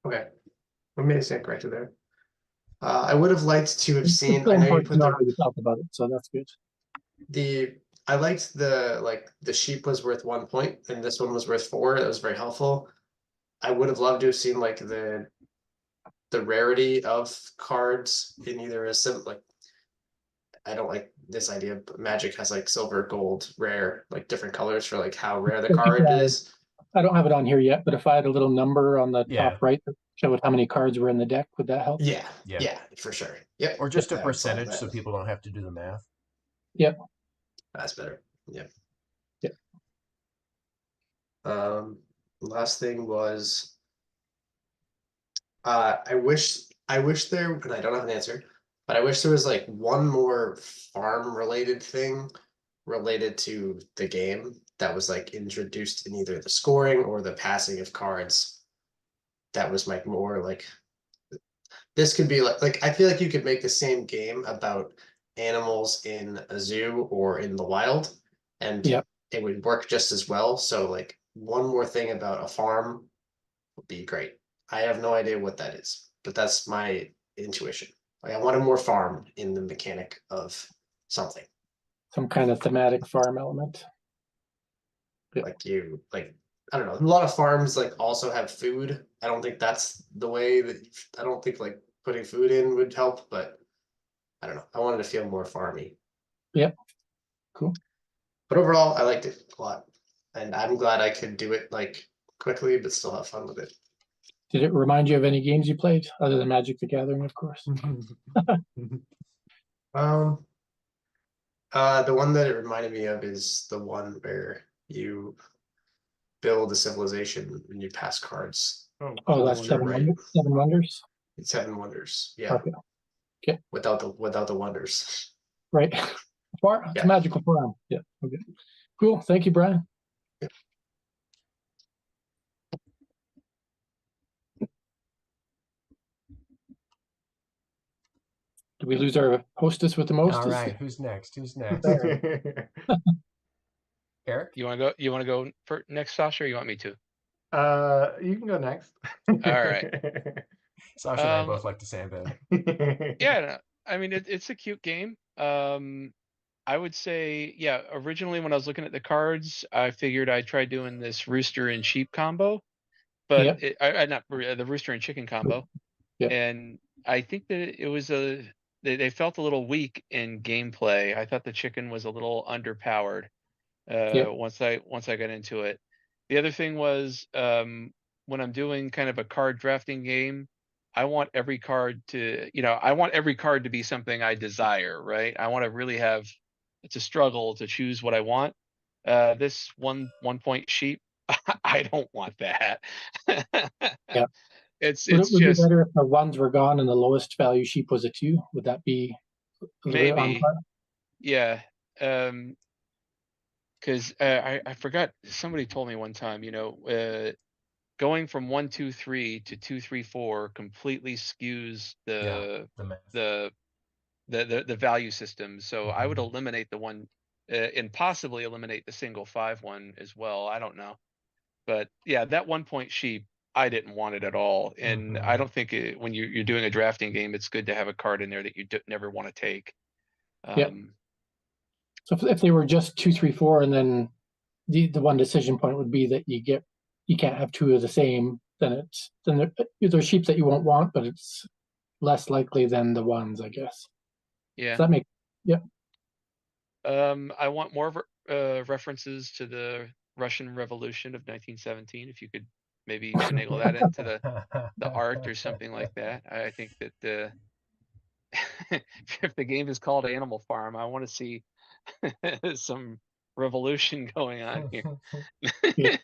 Okay. I made a stand corrected there. I would have liked to have it's seen. still I know you important put to know the how you felt about it, so that's good. I liked the sheep was worth 1 point and this one was worth 4. That was very helpful. I would have loved to have seen like the rarity of cards in either a sim like I don't like this idea, but Magic has like silver, gold, rare, like different colors for like how rare the card is. I don't have it on here yet, but if I had a little number on the Yeah. top right that showed how many cards were in the deck, would that help? Yeah, Yeah. for sure. Yep. Or just a I would follow percentage so that. people don't have to do the math. Yep. That's better. Yep. Yep. Last thing was I wish there, and I don't have an answer, but I wish there was like one more farm related thing related to the game that was like introduced in either the scoring or the passing of cards. That was like more like this could be like I feel like you could make the same game about animals in a zoo or in the wild, and Yep. it would work just as well. So like one more thing about a farm would be great. I have no idea what that is, but that's my intuition. Like I wanted more farm in the mechanic of something. Some kind of thematic farm element. Yep. Like I don't know. A lot of farms like also have food. I don't think that's the way that I don't think like putting food in would help, but I don't know. I wanted to feel more farmy. Yep. Cool. But overall, I liked it a lot, and I'm glad I could do it like quickly, but still have fun with it. Did it remind you of any games you played other than Magic the Gathering, of course? The one that it reminded me of is the one where you build a civilization and you pass cards. Oh, that's Sure, Seven right. Wonders. 7 Wonders. It's 7 Wonders. Yeah. Okay. Okay. Without the wonders. Right. Farm. It's a magical farm. Yeah. Okay. Cool. Thank you, Brian. Did we lose our hostess with the most? All right, who's next? Who's next? Eric? You want to go for next, Sasha, or you want me to? You can go next. All right. Sasha and I both like to sandbag. Yeah, I mean it's a cute game. I would say, yeah, originally when I was looking at the cards, I figured I'd try doing this rooster and sheep combo, but Yep. not the rooster and chicken combo. Yep. And I think that it was they felt a little weak in gameplay. I thought the chicken was a little underpowered Yep. once I got into it. The other thing was when I'm doing kind of a card drafting game, I want every card to, I want every card to be something I desire, right? I want to really have it's a struggle to choose what I want. This one point sheep, I don't want that. Yeah. It's would it be just better if the ones were gone and the lowest value sheep was a 2? Would that be a little bit on maybe, par? yeah. Because I forgot, somebody told me one time, going from 1, 2, 3 to 2, 3, 4 completely skews the value system. So I would eliminate the one and possibly eliminate the single 5 one as well. I don't know, but yeah, that 1 point sheep, I didn't want it at all, and I don't think when you're doing a drafting game, it's good to have a card in there that you never want to take. Yep. So if they were just 2, 3, 4, and then the one decision point would be that you can't have 2 of the same, then there's sheep that you won't want, but it's less likely than the ones, I guess. Yeah. Does that make? Yeah. I want more references to the Russian Revolution of 1917. If you could maybe finagle that into the art or something like that. I think that if the game is called Animal Farm, I want to see some revolution going on here. Yeah.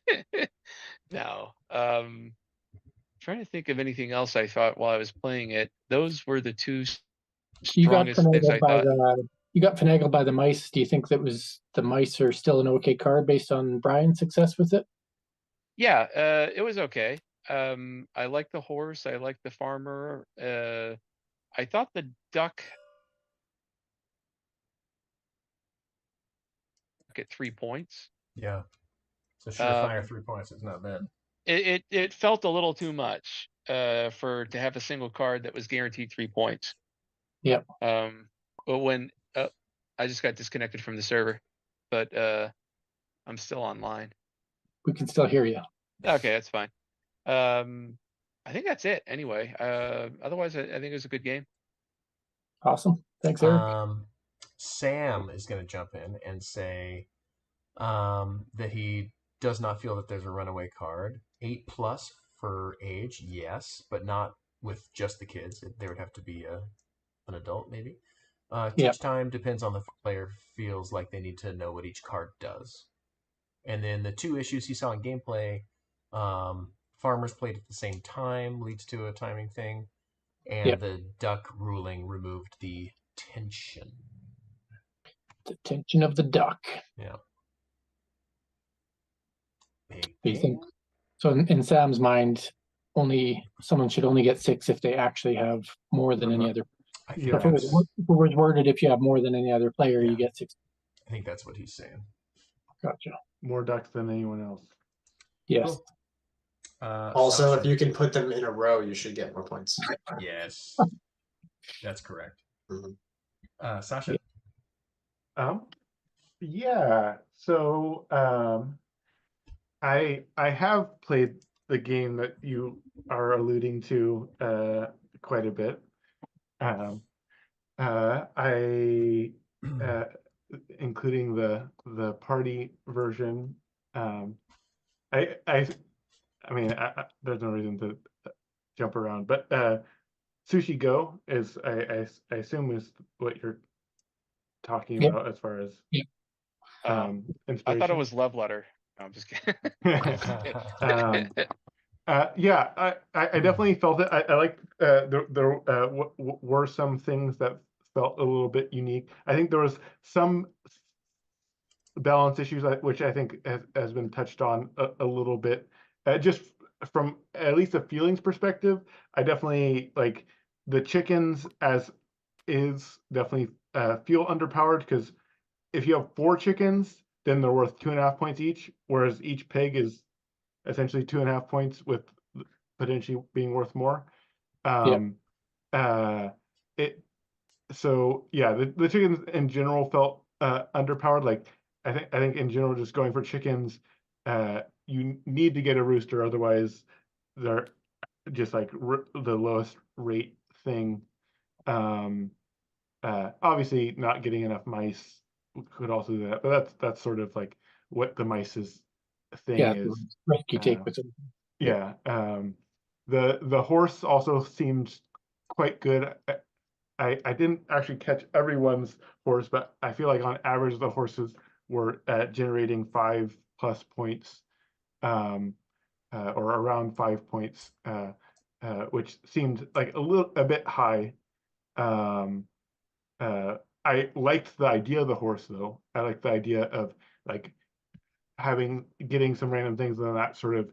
No. Trying to think of anything else I thought while I was playing it. Those were the two You got strongest things finagled I by thought. the mice. Do you think that was the mice are still an okay card based on Brian's success with it? Yeah, it was okay. I like the horse. I like the farmer. I thought the duck at 3 points. Yeah. So surefire 3 points is not bad. It felt a little too much to have a single card that was guaranteed 3 points. Yep. But when I just got disconnected from the server, but I'm still online. We can still hear you. Okay, that's fine. I think that's it anyway. Otherwise, I think it was a good game. Awesome. Thanks, Eric. Sam is going to jump in and say that he does not feel that there's a runaway card. 8+ for age, yes, but not with just the kids. There would have to be an adult, maybe. Teach time depends on the player feels like they need to know what each card does. And then the 2 issues he saw in gameplay, farmers played at the same time, leads to a timing thing, and the duck ruling removed the tension. The tension of the duck. Yeah. Do you think so? In Sam's mind, someone should only get 6 if they actually have more than any other. Yeah. If it was worded, if you have more than any other player, you get 6. I think that's what he's saying. Gotcha. More ducks than anyone else. Yes. Cool. Also, Sasha. if you can put them in a row, you should get more points. Yes. That's correct. Mm-hmm. Sasha. Yeah. So I have played the game that you are alluding to quite a bit. Including the party version. I mean, there's no reason to jump around, but Sushi Go is I assume is what you're talking about as far as inspiration. I thought it was Love Letter. No, I'm just kidding. Yeah, I definitely felt it. I like there were some things that felt a little bit unique. I think there was some balance issues which I think has been touched on a little bit. Just from at least a feelings perspective, I definitely like the chickens as is definitely feel underpowered, because if you have 4 chickens, then they're worth 2.5 points each, whereas each pig is essentially 2.5 points, with potentially being worth more. So yeah, the chickens in general felt underpowered. Like I think in general, just going for chickens, you need to get a rooster, otherwise they're just like the lowest rate thing. Obviously, not getting enough mice could also do that, but that's sort of like what the mice's thing is. Risk you take with it. Yeah. The horse also seemed quite good. I didn't actually catch everyone's horse, but I feel like on average the horses were generating 5+ points, or around 5 points, which seemed like a bit high. I liked the idea of the horse, though. I liked the idea of like getting some random things, and then that sort of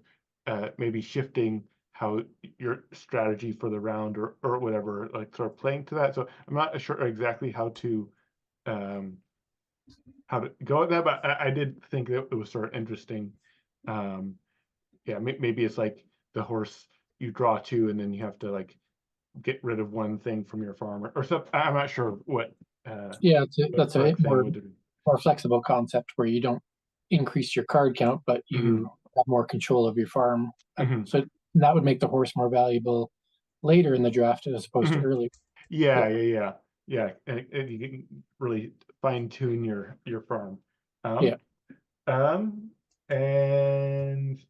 maybe shifting how your strategy for the round or whatever, like sort of playing to that. So I'm not sure exactly how to go at that, but I did think that it was sort of interesting. Yeah, maybe it's like the horse, you draw 2 and then you have to like get rid of 1 thing from your farm or something. I'm not sure what. Yeah, that's a more flexible concept where you don't increase your card count, but you have more control of your farm. So that would make the horse more valuable. later in the draft as opposed to Mhm. earlier. Yeah. And you can really fine tune your farm. Yeah. And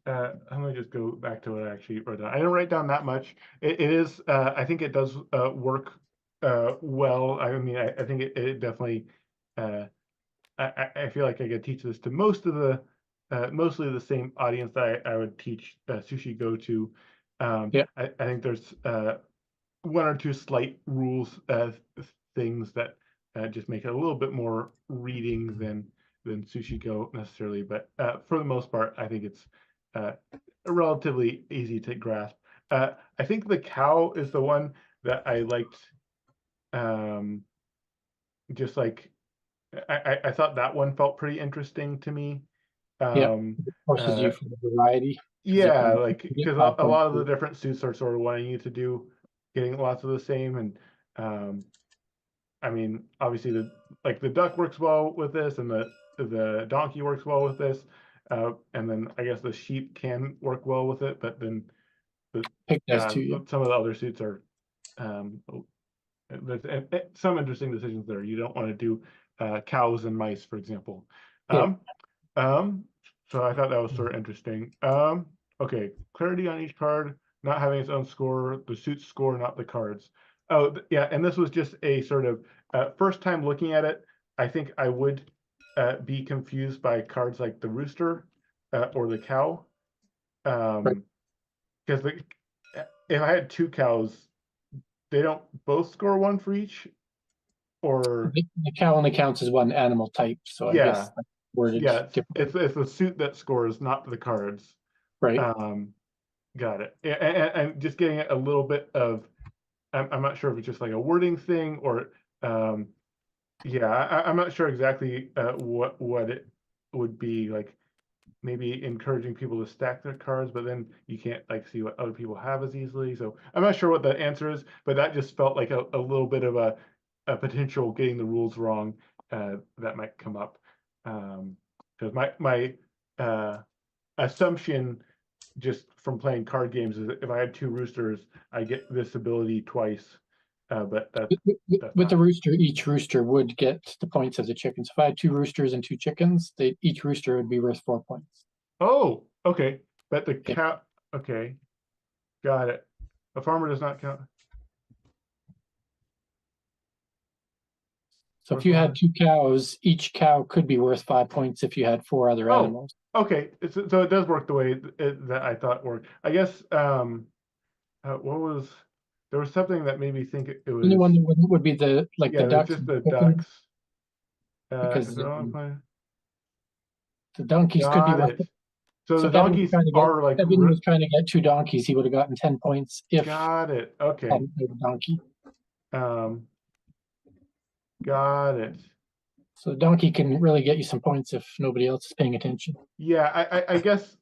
I'm gonna just go back to what I actually wrote down. I didn't write down that much. It is I think it does work well. I mean, I think it definitely I feel like I could teach this to mostly the same audience that I would teach Sushi Go to. Yeah. I think there's one or two slight rules things that just make it a little bit more reading than Sushi Go necessarily, but for the most part, I think it's relatively easy to grasp. I think the cow is the one that I liked. Just like I thought that one felt pretty interesting to me. Yeah. Um, Forces you for the variety. 'Cause you yeah, can like get because 5 a points lot of the for- different suits are sort of wanting you to do getting lots of the same, and I mean, obviously the duck works well with this, and the donkey works well with this, and then I guess the sheep can work well with it, but then Pig does too. Yeah. some of the other suits are there's some interesting decisions there. You don't want to do cows and mice, for example. Yeah. So I thought that was sort of interesting. Okay, clarity on each card, not having its own score, the suit's score, not the cards. Oh, yeah, and this was just a sort of first time looking at it. I think I would be confused by cards like the rooster or the cow, because if I had two cows, they don't both score one for each, or The cow only counts as one animal type, so I yeah, guess that's worded differently. it's the suit that scores, not the cards. Right. Got it. And just getting a little bit of, I'm not sure if it's just like a wording thing or, yeah, I'm not sure exactly what it would be like. Maybe encouraging people to stack their cards, but then you can't like see what other people have as easily. So I'm not sure what the answer is, but that just felt like a little bit of a potential getting the rules wrong that might come up. Because my assumption just from playing card games is that if I had two roosters, I get this ability twice. But that's With the rooster, each rooster would get the points of the chickens. If I had 2 roosters and 2 chickens, each rooster would be worth 4 points. Oh, okay. But the Yeah. cow, okay, got it. A farmer does not count. So if you had 2 cows, each cow could be worth 5 points if you had 4 other Oh, animals. okay, so it does work the way that I thought it worked. I guess what was there was something that made me think it was. The only one that would be the Yeah, ducks. just the ducks. Because the donkeys could be got worth. it. So the Evan was donkeys trying to are like Evan was trying to get 2 donkeys. He would have gotten 10 points if got it. Okay. hadn't played a donkey. Got it. So the donkey can really get you some points if nobody else is paying attention. Yeah, I guess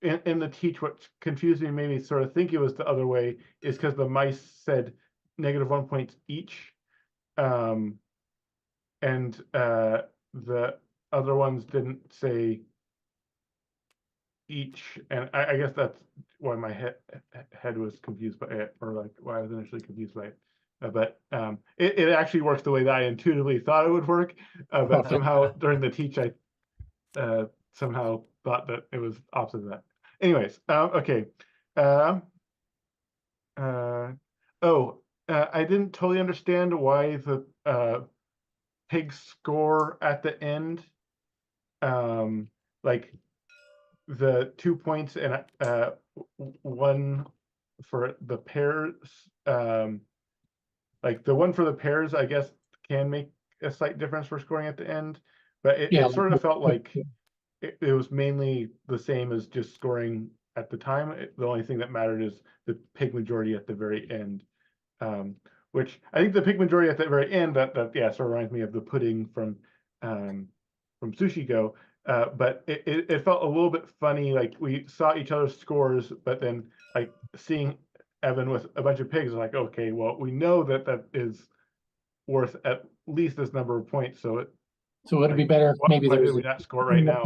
in the teach, what confused me, made me sort of think it was the other way, is because the mice said -1 points each, and the other ones didn't say each, and I guess that's why my head was confused by it, or like why I was initially confused by it. But it actually works the way that I intuitively thought it would work, but Okay. somehow during the teach I somehow thought that it was opposite of that. Anyways, okay. I didn't totally understand why the pig score at the end, like the 2 points and 1 for the pairs, like the 1 for the pairs, I guess can make a slight difference for scoring at the end, but it sort of felt like it was mainly the same as just scoring at the time. The only thing that mattered is the pig majority at the very end, which I think the pig majority at the very end, that yeah, sort of reminds me of the pudding from Sushi Go. But it felt a little bit funny. Like we saw each other's scores, but then like seeing Evan with a bunch of pigs, like, okay, well, we know that is worth at least this number of points. So would it be better if maybe why there was did we not score right now?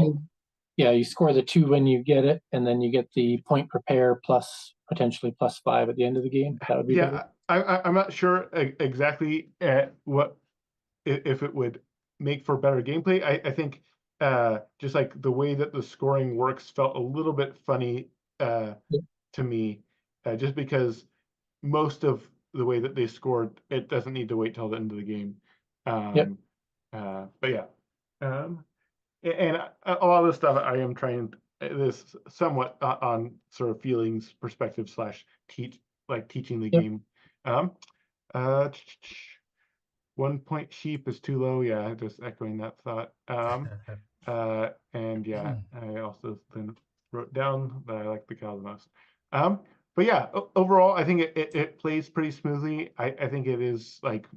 Yeah, you score the 2 when you get it, and then you get the point prepare plus potentially +5 at the end of the game. That would be better. I'm not sure exactly what if it would make for better gameplay. I think just like the way that the scoring works felt a little bit funny to me, just because most of the way that they scored, it doesn't need to wait till the end of the game. Yep. But yeah, and a lot of the stuff I am trying this somewhat on sort of feelings perspective / teaching the Yep. game. Um, uh, 1 point sheep is too low. Yeah, just echoing that thought. And yeah, I also then wrote down that I like the cow the most. But yeah, overall, I think it plays pretty smoothly. I think it is like,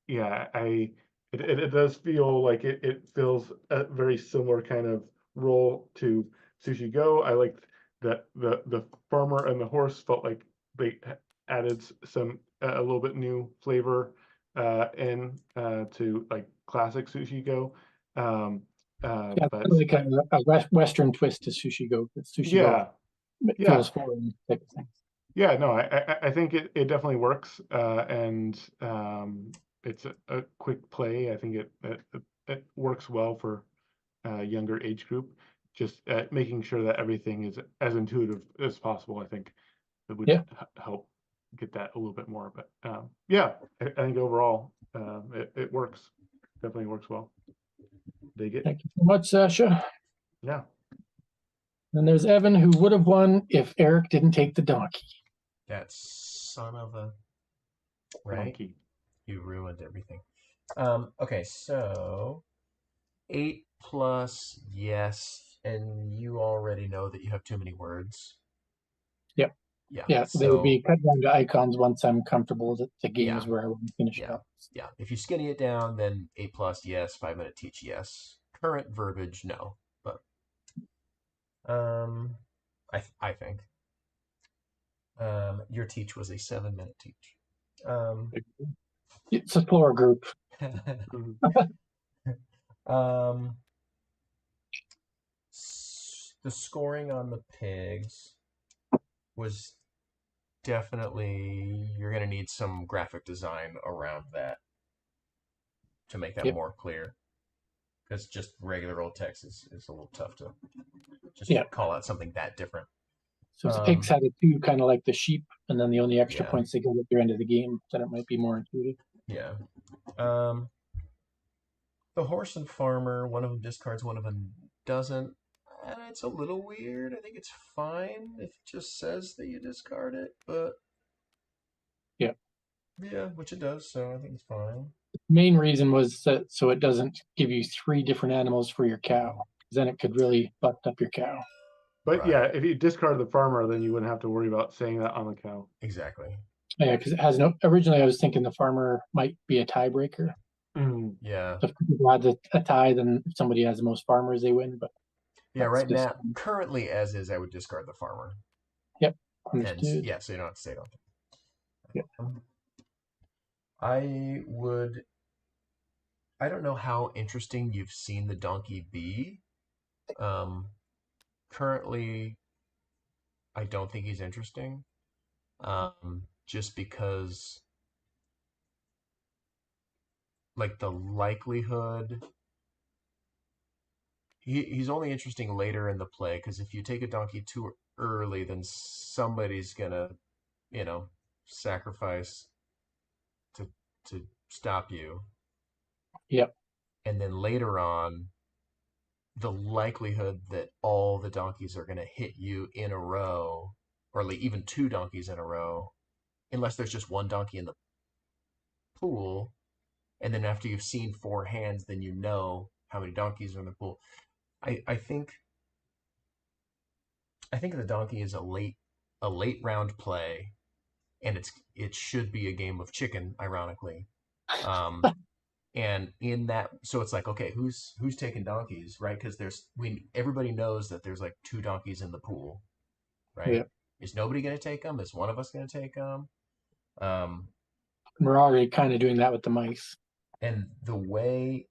yeah, it does feel like it feels a very similar kind of role to Sushi Go. I liked that the farmer and the horse felt like they added some a little bit new flavor in to like classic Sushi Go. Yeah, But kind of like a Western twist to Sushi Go. Sushi Go yeah, feels foreign type of thing. yeah, no, I think it definitely works, and it's a quick play. I think it works well for a younger age group. Just making sure that everything is as intuitive as possible. I think it would Yeah. help get that a little bit more. But yeah, I think overall it works. Definitely works well. Dig it. Thank you so much, Sasha. Yeah. And there's Evan, who would have won if Eric didn't take the donkey. That son of a right. Monkey. You ruined everything. Okay, so 8 plus yes, and you already know that you have too many words. Yep. Yeah. Yeah, so, they would be cut down to icons once I'm comfortable that the game Yeah. is where I want to finish it Yeah. up. Yeah. If you skinny it down, then 8 plus yes, 5-minute teach yes. Current verbiage no, but I think your teach was a 7-minute teach. It's a floor group. The scoring on the pigs was definitely, you're going to need some graphic design around that to make that Yep. more clear. Because just regular old text is a little tough to just Yep. call out something that different. So if the pigs had it too, kind of like the sheep, and then the only extra Yeah. points they get at the end of the game, then it might be more intuitive. Yeah. The horse and farmer, one of them discards, one of them doesn't. It's a little weird. I think it's fine if it just says that you discard it, but Yeah. Yeah, which it does, so I think it's fine. The main reason was that so it doesn't give you 3 different animals for your cow, because then it could really button up your cow. But Right. yeah, if you discard the farmer, then you wouldn't have to worry about saying that on the cow. Exactly. Yeah, because it has no. Originally, I was thinking the farmer might be a tiebreaker. Yeah. So if people had a tie, then if somebody has the most farmers, they win. But Yeah, right just, now, currently as is, I would discard the farmer. Yep. And yeah, so you don't have to say it on. Yep. I don't know how interesting you've seen the donkey be. Currently, I don't think he's interesting. Just because, like, the likelihood, he's only interesting later in the play, because if you take a donkey too early, then somebody's gonna, sacrifice to stop you. Yep. And then later on, the likelihood that all the donkeys are going to hit you in a row, or like even 2 donkeys in a row, unless there's just 1 donkey in the pool, and then after you've seen 4 hands, then you know how many donkeys are in the pool. I think the donkey is a late round play, and it should be a game of chicken, ironically. And in that, so it's like, okay, who's taking donkeys, right? Because everybody knows that there's like 2 donkeys in the pool, right? Yep. Is nobody going to take them? Is one of us going to take them? We're already kind of doing that with the mice. And the way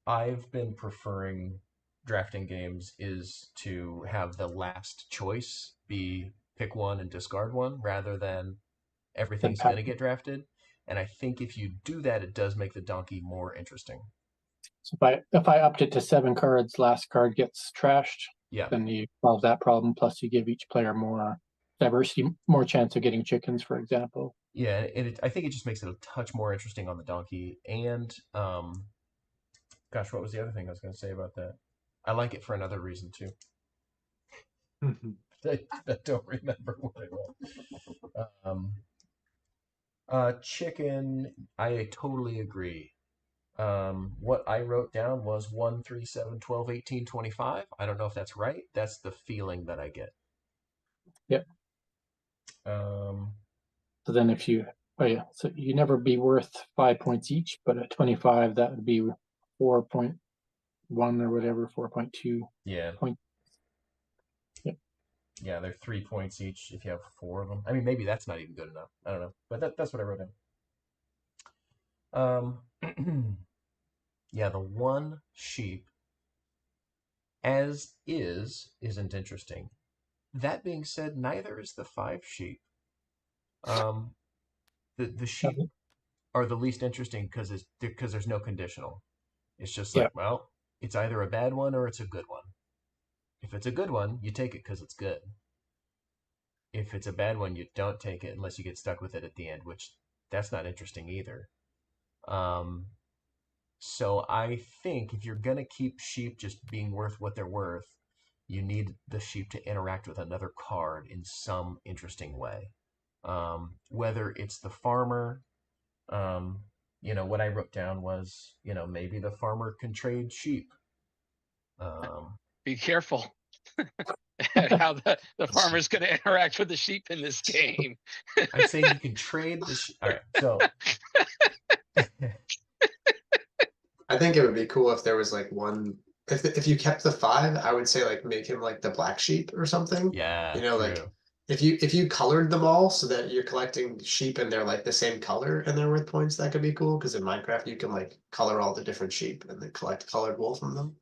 I've been preferring drafting games is to have the last choice be pick one and discard one rather than everything's going to get drafted. And I think if you do that, it does make the donkey more interesting. So if I upped it to 7 cards, last card gets trashed, Yeah. then you solve that problem. Plus, you give each player more diversity, more chance of getting chickens, for example. Yeah, and I think it just makes it a touch more interesting on the donkey. And gosh, what was the other thing I was going to say about that? I like it for another reason too. I don't remember what it was. Chicken, I totally agree. What I wrote down was 1, 3, 7, 12, 18, 25. I don't know if that's right. That's the feeling that I get. Yep. So then if you, so you never be worth 5 points each, but at 25, that would be 4.1 or whatever, 4.2 Yeah. points. Yep. Yeah, they're 3 points each if you have 4 of them. I mean, maybe that's not even good enough. I don't know. But that's what I wrote down. Yeah, the one sheep as isn't interesting. That being said, neither is the 5 sheep. The sheep are the least interesting because there's no conditional. It's just like, well, it's either a bad one or it's a good one. If it's a good one, you take it because it's good. If it's a bad one, you don't take it unless you get stuck with it at the end, which that's not interesting either. So I think if you're gonna keep sheep just being worth what they're worth, you need the sheep to interact with another card in some interesting way. Whether it's the farmer, what I wrote down was, maybe the farmer can trade sheep. Be careful at how the farmer's going to interact with the sheep in this game. I'm saying you can trade the sheep. All right, so. I think it would be cool if there was like one. If you kept the 5, I would say like make him like the black sheep or something. Yeah, true. Like if you colored them all so that you're collecting sheep and they're like the same color and they're worth points, that could be cool. Because in Minecraft you can like color all the different sheep and then collect colored wool from them.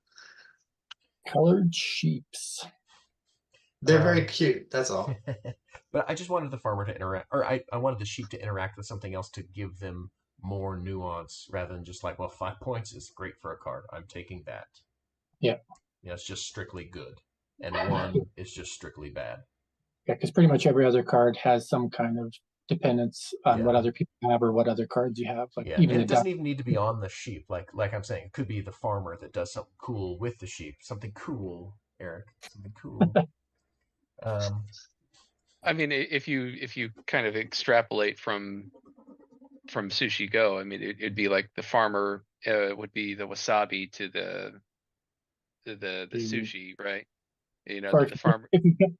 Colored sheeps. They're very cute. That's all. But I just wanted the farmer to interact, or I wanted the sheep to interact with something else to give them more nuance rather than just like, well, 5 points is great for a card. I'm taking that. Yeah. It's just strictly good. And 1 is just strictly bad. Yeah, because pretty much every other card has some kind of dependence on what other people have or what other cards you have. Like even and it doesn't even need to be on the sheep. Like I'm saying, it could be the farmer that does something cool with the sheep. Something cool, Eric. Something cool. I mean, if you kind of extrapolate from Sushi Go, I mean, it'd be like the farmer would be the wasabi to the sushi, right? The farmer.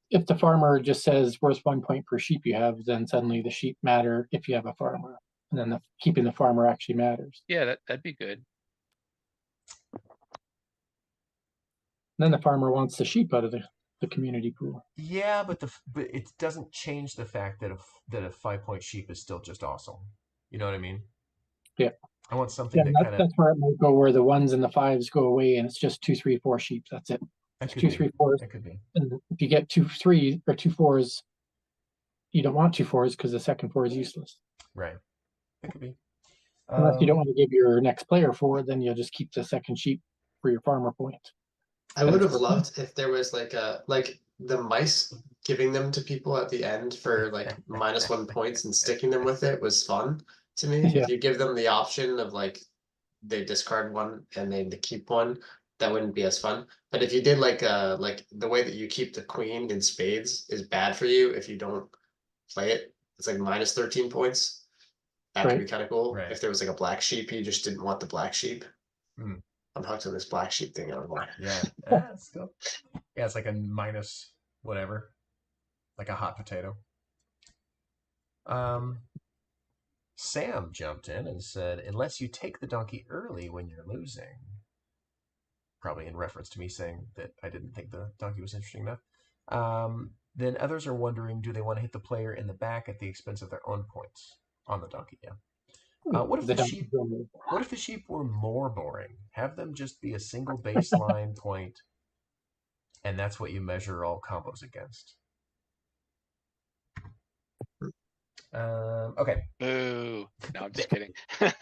If the farmer just says worth 1 point per sheep you have, then suddenly the sheep matter if you have a farmer, and then keeping the farmer actually matters. Yeah, that'd be good. Then the farmer wants the sheep out of the community pool. Yeah, but it doesn't change the fact that a 5-point sheep is still just awesome. You know what I mean? Yeah. I want something that's where it might go, where the 1s and the 5s go away, and it's just 2, 3, 4 sheep. That's it. It's 2, 3, 4s. That could be. And if you get 2, 3 or 2 4s, you don't want 2 4s because the second 4 is useless. Right. That could be. Unless you don't want to give your next player 4, then you'll just keep the second sheep for your farmer point. I would have loved if there was like the mice giving them to people at the end for like -1 points and sticking them with it was fun to me. Yeah. If you give them the option of like they discard 1 and they keep 1, that wouldn't be as fun. But if you did like the way that you keep the queen in spades is bad for you if you don't play it. It's like -13 points. That could be kind of cool. Right. If there was like a black sheep, you just didn't want the black sheep. Hmm. I'm hooked on this black sheep thing. I don't know. Yeah. That's cool. Yeah, it's like a minus whatever. Like a hot potato. Sam jumped in and said, unless you take the donkey early when you're losing. Probably in reference to me saying that I didn't think the donkey was interesting enough. Then others are wondering, do they want to hit the player in the back at the expense of their own points on the donkey? Yeah. What if They the don't sheep? really- What if the sheep were more boring? Have them just be a single baseline point, and that's what you measure all combos against. Okay. Boo. No, I'm just kidding. That's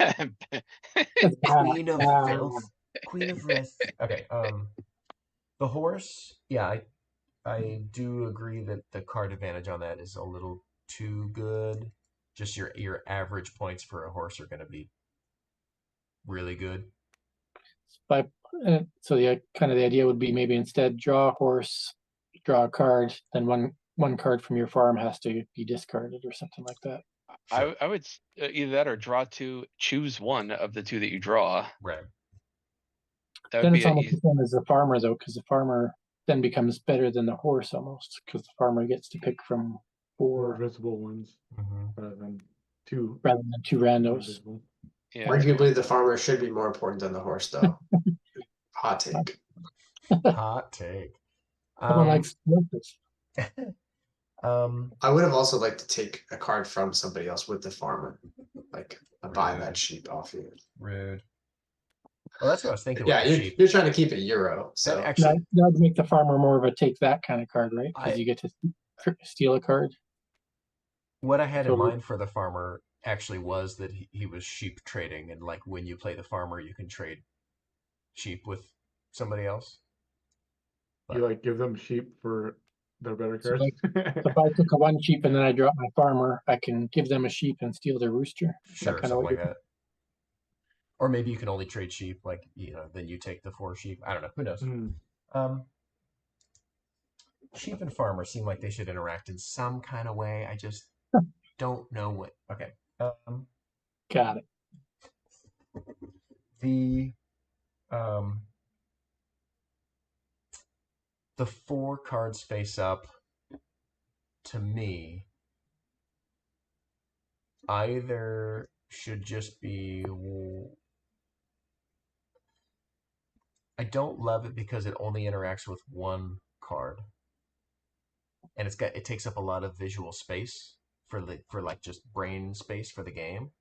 bad. Queen of filth, queen of wrath. Okay. The horse. Yeah, I do agree that the card advantage on that is a little too good. Just your average points for a horse are going to be really good. But so the kind of the idea would be maybe instead draw a horse, draw a card, then one card from your farm has to be discarded or something like that. Sure. I would either that or draw two, choose one of the two that you draw. Right. That would Then be it's almost the same as the farmer though, because the farmer then becomes better than the horse almost, because the farmer gets to pick from More 4 visible ones Mm-hmm. rather than two rather than 2 randos. invisible. yeah. Arguably, the farmer should be more important than the horse, though. Hot take. Hot take. Someone likes horses. I would have also liked to take a card from somebody else with the farmer, like buy that sheep off you. Rude. Well, that's what I was thinking Yeah, with the sheep. you're trying to keep it Euro, so That actually, That would make the farmer more of a take that kind of card, right? Because you get to steal a card. what I had in So- mind for the farmer actually was that he was sheep trading, and like when you play the farmer, you can trade sheep with somebody else. You like give them sheep for their better So, cards. So if I took a 1 sheep and then I drop my farmer, I can give them a sheep and steal their rooster. Sure, kind of something what like that. Or maybe you can only trade sheep, like then you take the 4 sheep. I don't know. Who knows? Mm. Sheep and farmer seem like they should interact in some kind of way. I just don't know what. Okay. Got it. The 4 cards face up, to me, either should just be. I don't love it because it only interacts with 1 card, and it takes up a lot of visual space for like just brain space for the game.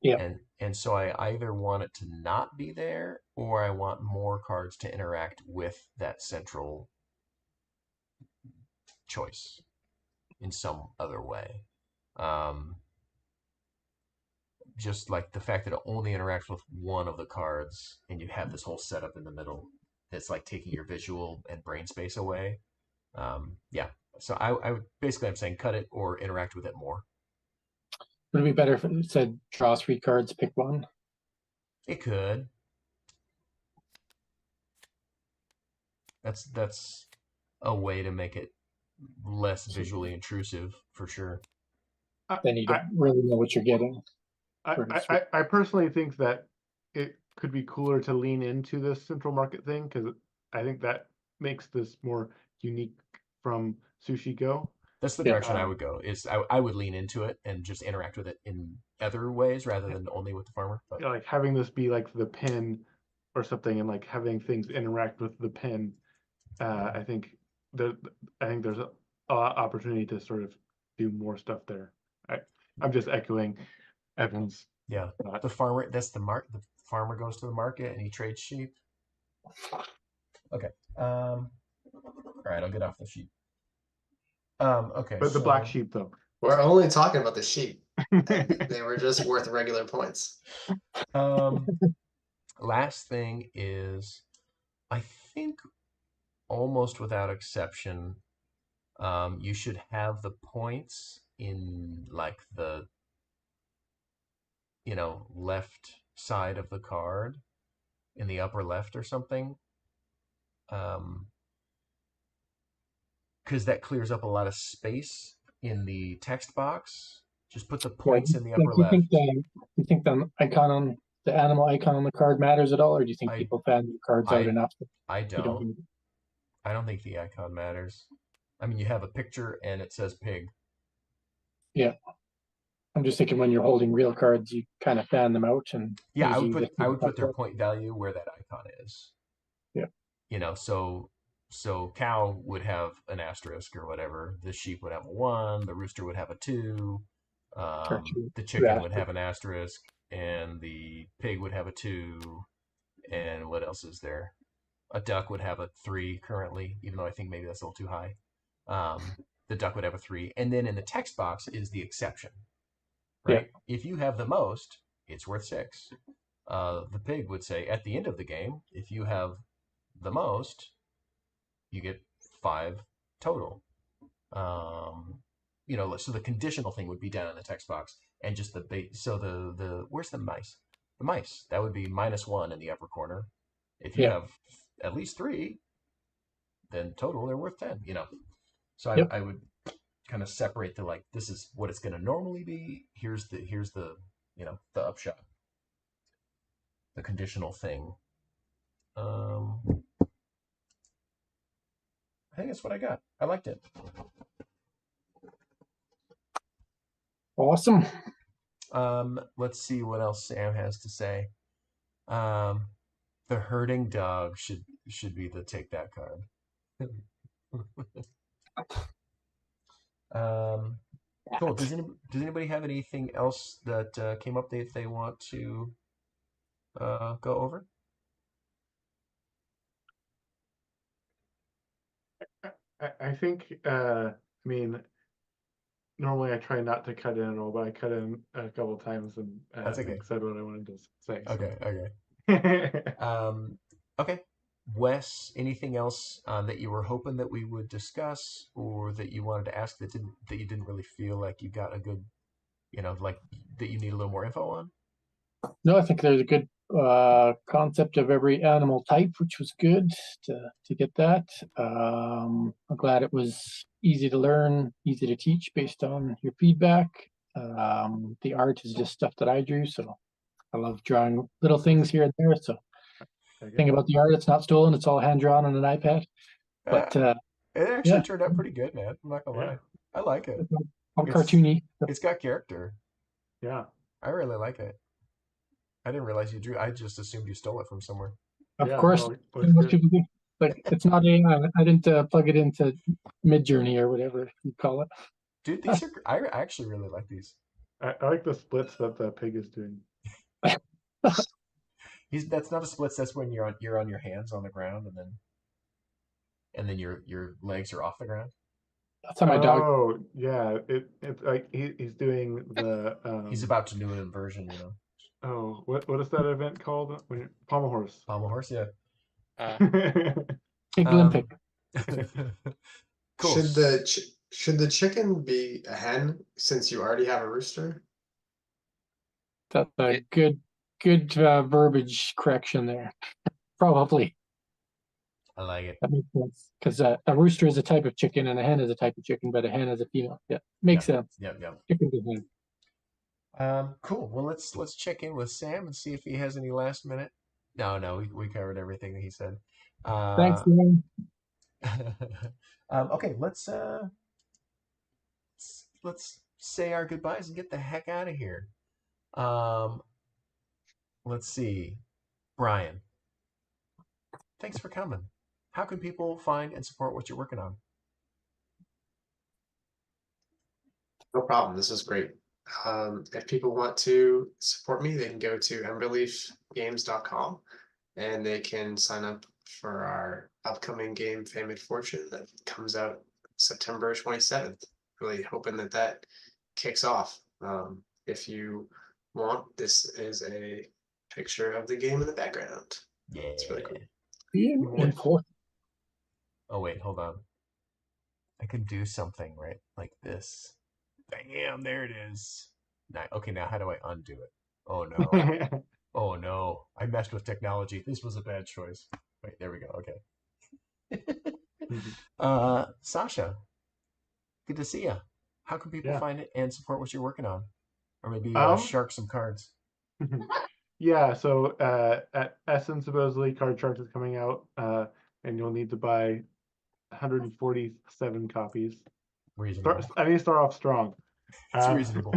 Yeah. And so I either want it to not be there, or I want more cards to interact with that central choice in some other way. Just like the fact that it only interacts with 1 of the cards, and you have this whole setup in the middle, it's like taking your visual and brain space away. Yeah. So I would basically, I'm saying cut it or interact with it more. Would it be better if it said draw 3 cards, pick 1? It could. That's a way to make it less visually intrusive, for sure. Then you don't really know what you're getting. I personally think that it could be cooler to lean into this central market thing, because I think that makes this more unique from Sushi Go. That's the direction I would go. Is I would lean into it and just interact with it in other ways rather than only with the farmer. But Like having this be like the pin or something, and like having things interact with the pin. I think there's a opportunity to sort of do more stuff there. I'm just echoing Evan's. yeah, thought. the farmer. That's the mark. The farmer goes to the market and he trades sheep. Okay. All right. I'll get off the sheep. Okay. But the black sheep though. we're only talking about the sheep. And they were just worth regular points. Last thing is, I think almost without exception, you should have the points in like the left side of the card, in the upper left or something, because that clears up a lot of space in the text box. Just put the points in the upper left. Do you think the icon on the animal icon on the card matters at all, or do you think people fan the cards out enough that I you don't don't. need it? I don't think the icon matters. I mean, you have a picture and it says pig. Yeah. I'm just thinking when you're holding real cards, you kind of fan them out, and Yeah, I usually would put their point value where that icon is. Yeah. So cow would have an asterisk or whatever. The sheep would have a 1. The rooster would have a 2. The chicken would have an asterisk. and the pig would have a 2, and what else is there? A duck would have a 3 currently, even though I think maybe that's a little too high. The duck would have a 3, and then in the text box is the exception, right? If you have the most, it's worth 6. The pig would say at the end of the game, if you have the most, you get 5 total. So the conditional thing would be down in the text box, and just the base. So the where's the mice? The mice, that would be -1 in the upper corner. If you have at least 3, then total they're worth 10. So I would kind of separate the, like, this is what it's going to normally be. Here's the the upshot, the conditional thing. I think that's what I got. I liked it. Awesome. Let's see what else Sam has to say. The herding dog should be the take that card. Cool. Does anybody have anything else that came up that they want to go over? I think, I mean, normally I try not to cut in at all, but I cut in a couple of times and That's okay. said what I wanted to say. Okay. Okay. Wes, anything else that you were hoping that we would discuss, or that you wanted to ask that you didn't really feel like you got a good, like that you need a little more info on? No, I think there's a good concept of every animal type, which was good to get that. I'm glad it was easy to learn, easy to teach based on your feedback. The art is just stuff that I drew, so I love drawing little things here and there. So think about the art, it's not stolen, it's all hand drawn on an iPad. But it actually turned out pretty good, man. I'm not gonna lie. I like it. All cartoony. It's got character. Yeah. I really like it. I didn't realize you drew. I just assumed you stole it from somewhere. Of course, most people do. Like, it's not I didn't plug it into Midjourney or whatever you call it. Dude, these are. I actually really like these. I like the splits that the pig is doing. That's not a splits. That's when you're on your hands on the ground, and then your legs are off the ground. That's how my dog. Oh yeah, it's like he's doing the. He's about to do an inversion, Oh, what is that event called? Pommel horse. Pommel horse, yeah. Pig Olympic. Cool. Should the chicken be a hen since you already have a rooster? That's a good verbiage correction there. Probably. I like it. That makes sense, because a rooster is a type of chicken and a hen is a type of chicken, but a hen is a female. Yeah, makes sense. Yeah. Chicken to hen. Cool. Well, let's check in with Sam and see if he has any last minute. No, we covered everything that he said. Thanks, Sam. Okay, let's say our goodbyes and get the heck out of here. Let's see, Brian. Thanks for coming. How can people find and support what you're working on? No problem. This is great. If people want to support me, they can go to emberleafgames.com and they can sign up for our upcoming game, Famous Fortune, that comes out September 27th. Really hoping that kicks off. If you want, this is a picture of the game in the background. Yeah. It's really cool. Oh wait, hold on. I can do something right like this. Bam, there it is. Okay, now how do I undo it? Oh no. Oh no. I messed with technology. This was a bad choice. Wait, there we go. Okay. Sasha, good to see you. How can people find it and support what you're working on? Or maybe shark some cards? Yeah, so at Essen, supposedly, Card Shark is coming out, and you'll need to buy 147 copies. Reasonable. I need to start off strong. It's reasonable.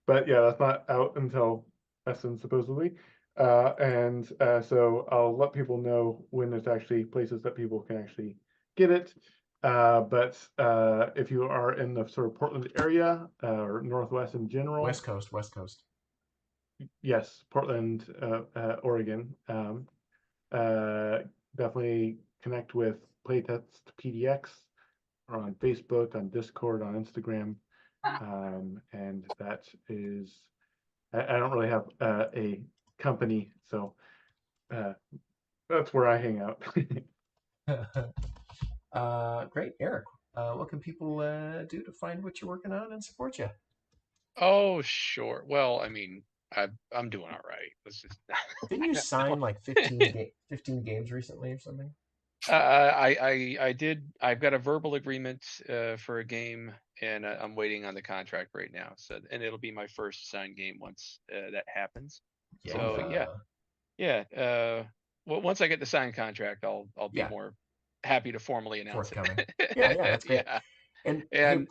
But yeah, that's not out until Essen, supposedly. So I'll let people know when there's actually places that people can actually get it. But if you are in the sort of Portland area or Northwest in general, West Coast, West Coast. yes, Portland, Oregon, definitely connect with Playtest PDX or on Facebook, on Discord, on Instagram. And that is, I don't really have a company, so that's where I hang out. Great, Eric. What can people do to find what you're working on and support you? Oh, sure. Well, I mean, I'm doing all right. Let's just. Didn't you sign like 15 games recently or something? I did. I've got a verbal agreement for a game, and I'm waiting on the contract right now. So, and it'll be my first signed game once that happens. So yeah. Well, once I get the signed contract, I'll be Yeah. more happy to formally announce Forthcoming. it. Yeah, that's great. Yeah. And And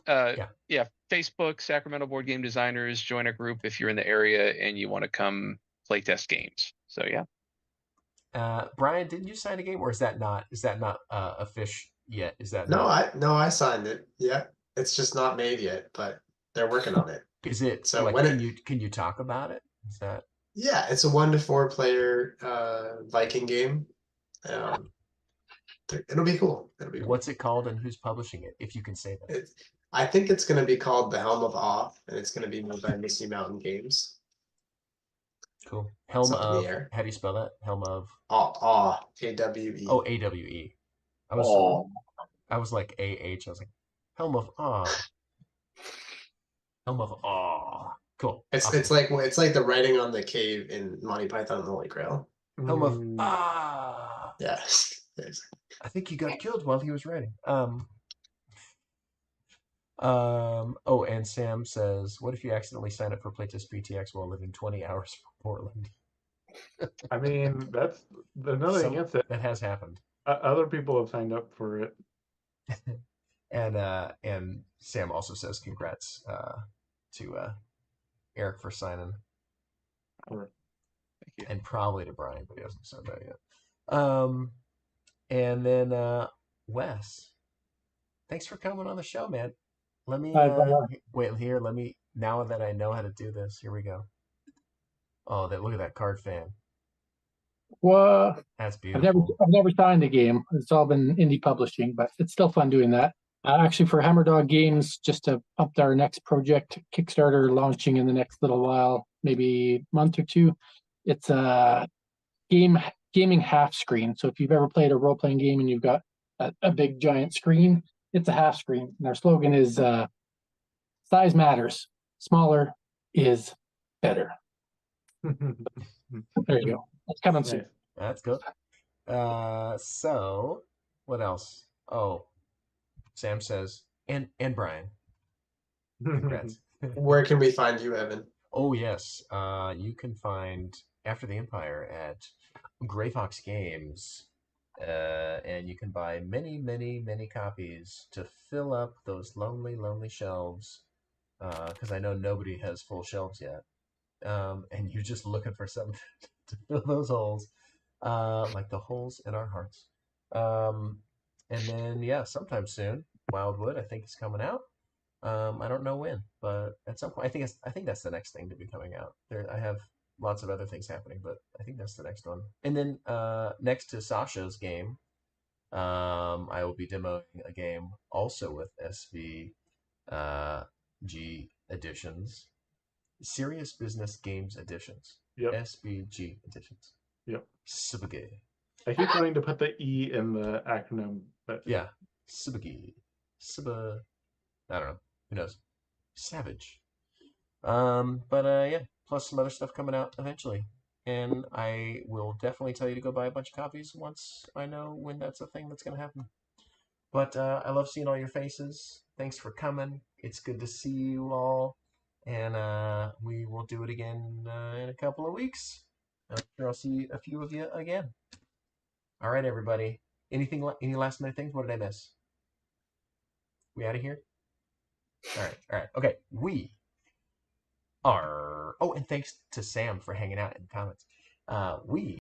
yeah. Facebook, Sacramento Board Game Designers, join a group if you're in the area and you want to come play test games. So yeah. Brian, didn't you sign a game, or is that not a fish yet? Is that No, not? I signed it. Yeah, it's just not made yet, but they're working on it. Is it So like when can you talk about it? Is that Yeah, it's a 1 to 4 player Viking game. It'll be cool. It'll be cool. what's it called and who's publishing it? If you can say that. I think it's going to be called The Helm of Awe, and it's going to be made by Misty Mountain Games. Cool. Helm It's up in the of, air. how do you spell that? Helm of, Awe, AWE. oh, AWE. I was like AH. I was like, Helm of Awe. Helm of Awe. Cool. It's like the writing on the cave in Monty Python and the Holy Grail. Helm of Yeah. I think he got killed while he was writing. Oh, and Sam says, what if you accidentally sign up for Playtest PTX while living 20 hours from Portland? I mean, that's another thing against it. That has happened. Other people have signed up for it. And Sam also says congrats to Eric for signing. Sure. Thank you. And probably to Brian, but he hasn't said that yet. And then Wes, thanks for coming on the show, man. Let me wait here. Now that I know how to do this, here we go. Oh, look at that card fan. Well, That's beautiful. I've never signed a game. It's all been indie publishing, but it's still fun doing that. Actually, for Hammerdog Games, just to up our next project, Kickstarter launching in the next little while, maybe month or two. It's a gaming half screen. So if you've ever played a role playing game and you've got a big giant screen, it's a half screen. And our slogan is size matters. Smaller is better. There you go. That's coming soon. That's good. So what else? Oh, Sam says, and Brian. Congrats. Where can we find you, Evan? Oh yes. You can find After the Empire at Gray Fox Games. And you can buy many, many, many copies to fill up those lonely, lonely shelves. Because I know nobody has full shelves yet. And you're just looking for something to fill those holes, like the holes in our hearts. And then, yeah, sometime soon, Wildwood, I think, is coming out. I don't know when, but at some point, I think that's the next thing to be coming out. I have lots of other things happening, but I think that's the next one. And then next to Sasha's game, I will be demoing a game also with SVG editions. Serious Business Games Editions. Yep. SBG Editions. Yep. Subagi. I keep wanting to put the E in the acronym, but yeah, Subagi. Suba. I don't know. Who knows? Savage. But yeah, plus some other stuff coming out eventually. And I will definitely tell you to go buy a bunch of copies once I know when that's a thing that's going to happen. But I love seeing all your faces. Thanks for coming. It's good to see you all. And we will do it again in a couple of weeks. I'm sure I'll see a few of you again. All right, everybody. Any last minute things? What did I miss? We out of here? All right. Okay. We are... Oh, and thanks to Sam for hanging out in the comments. We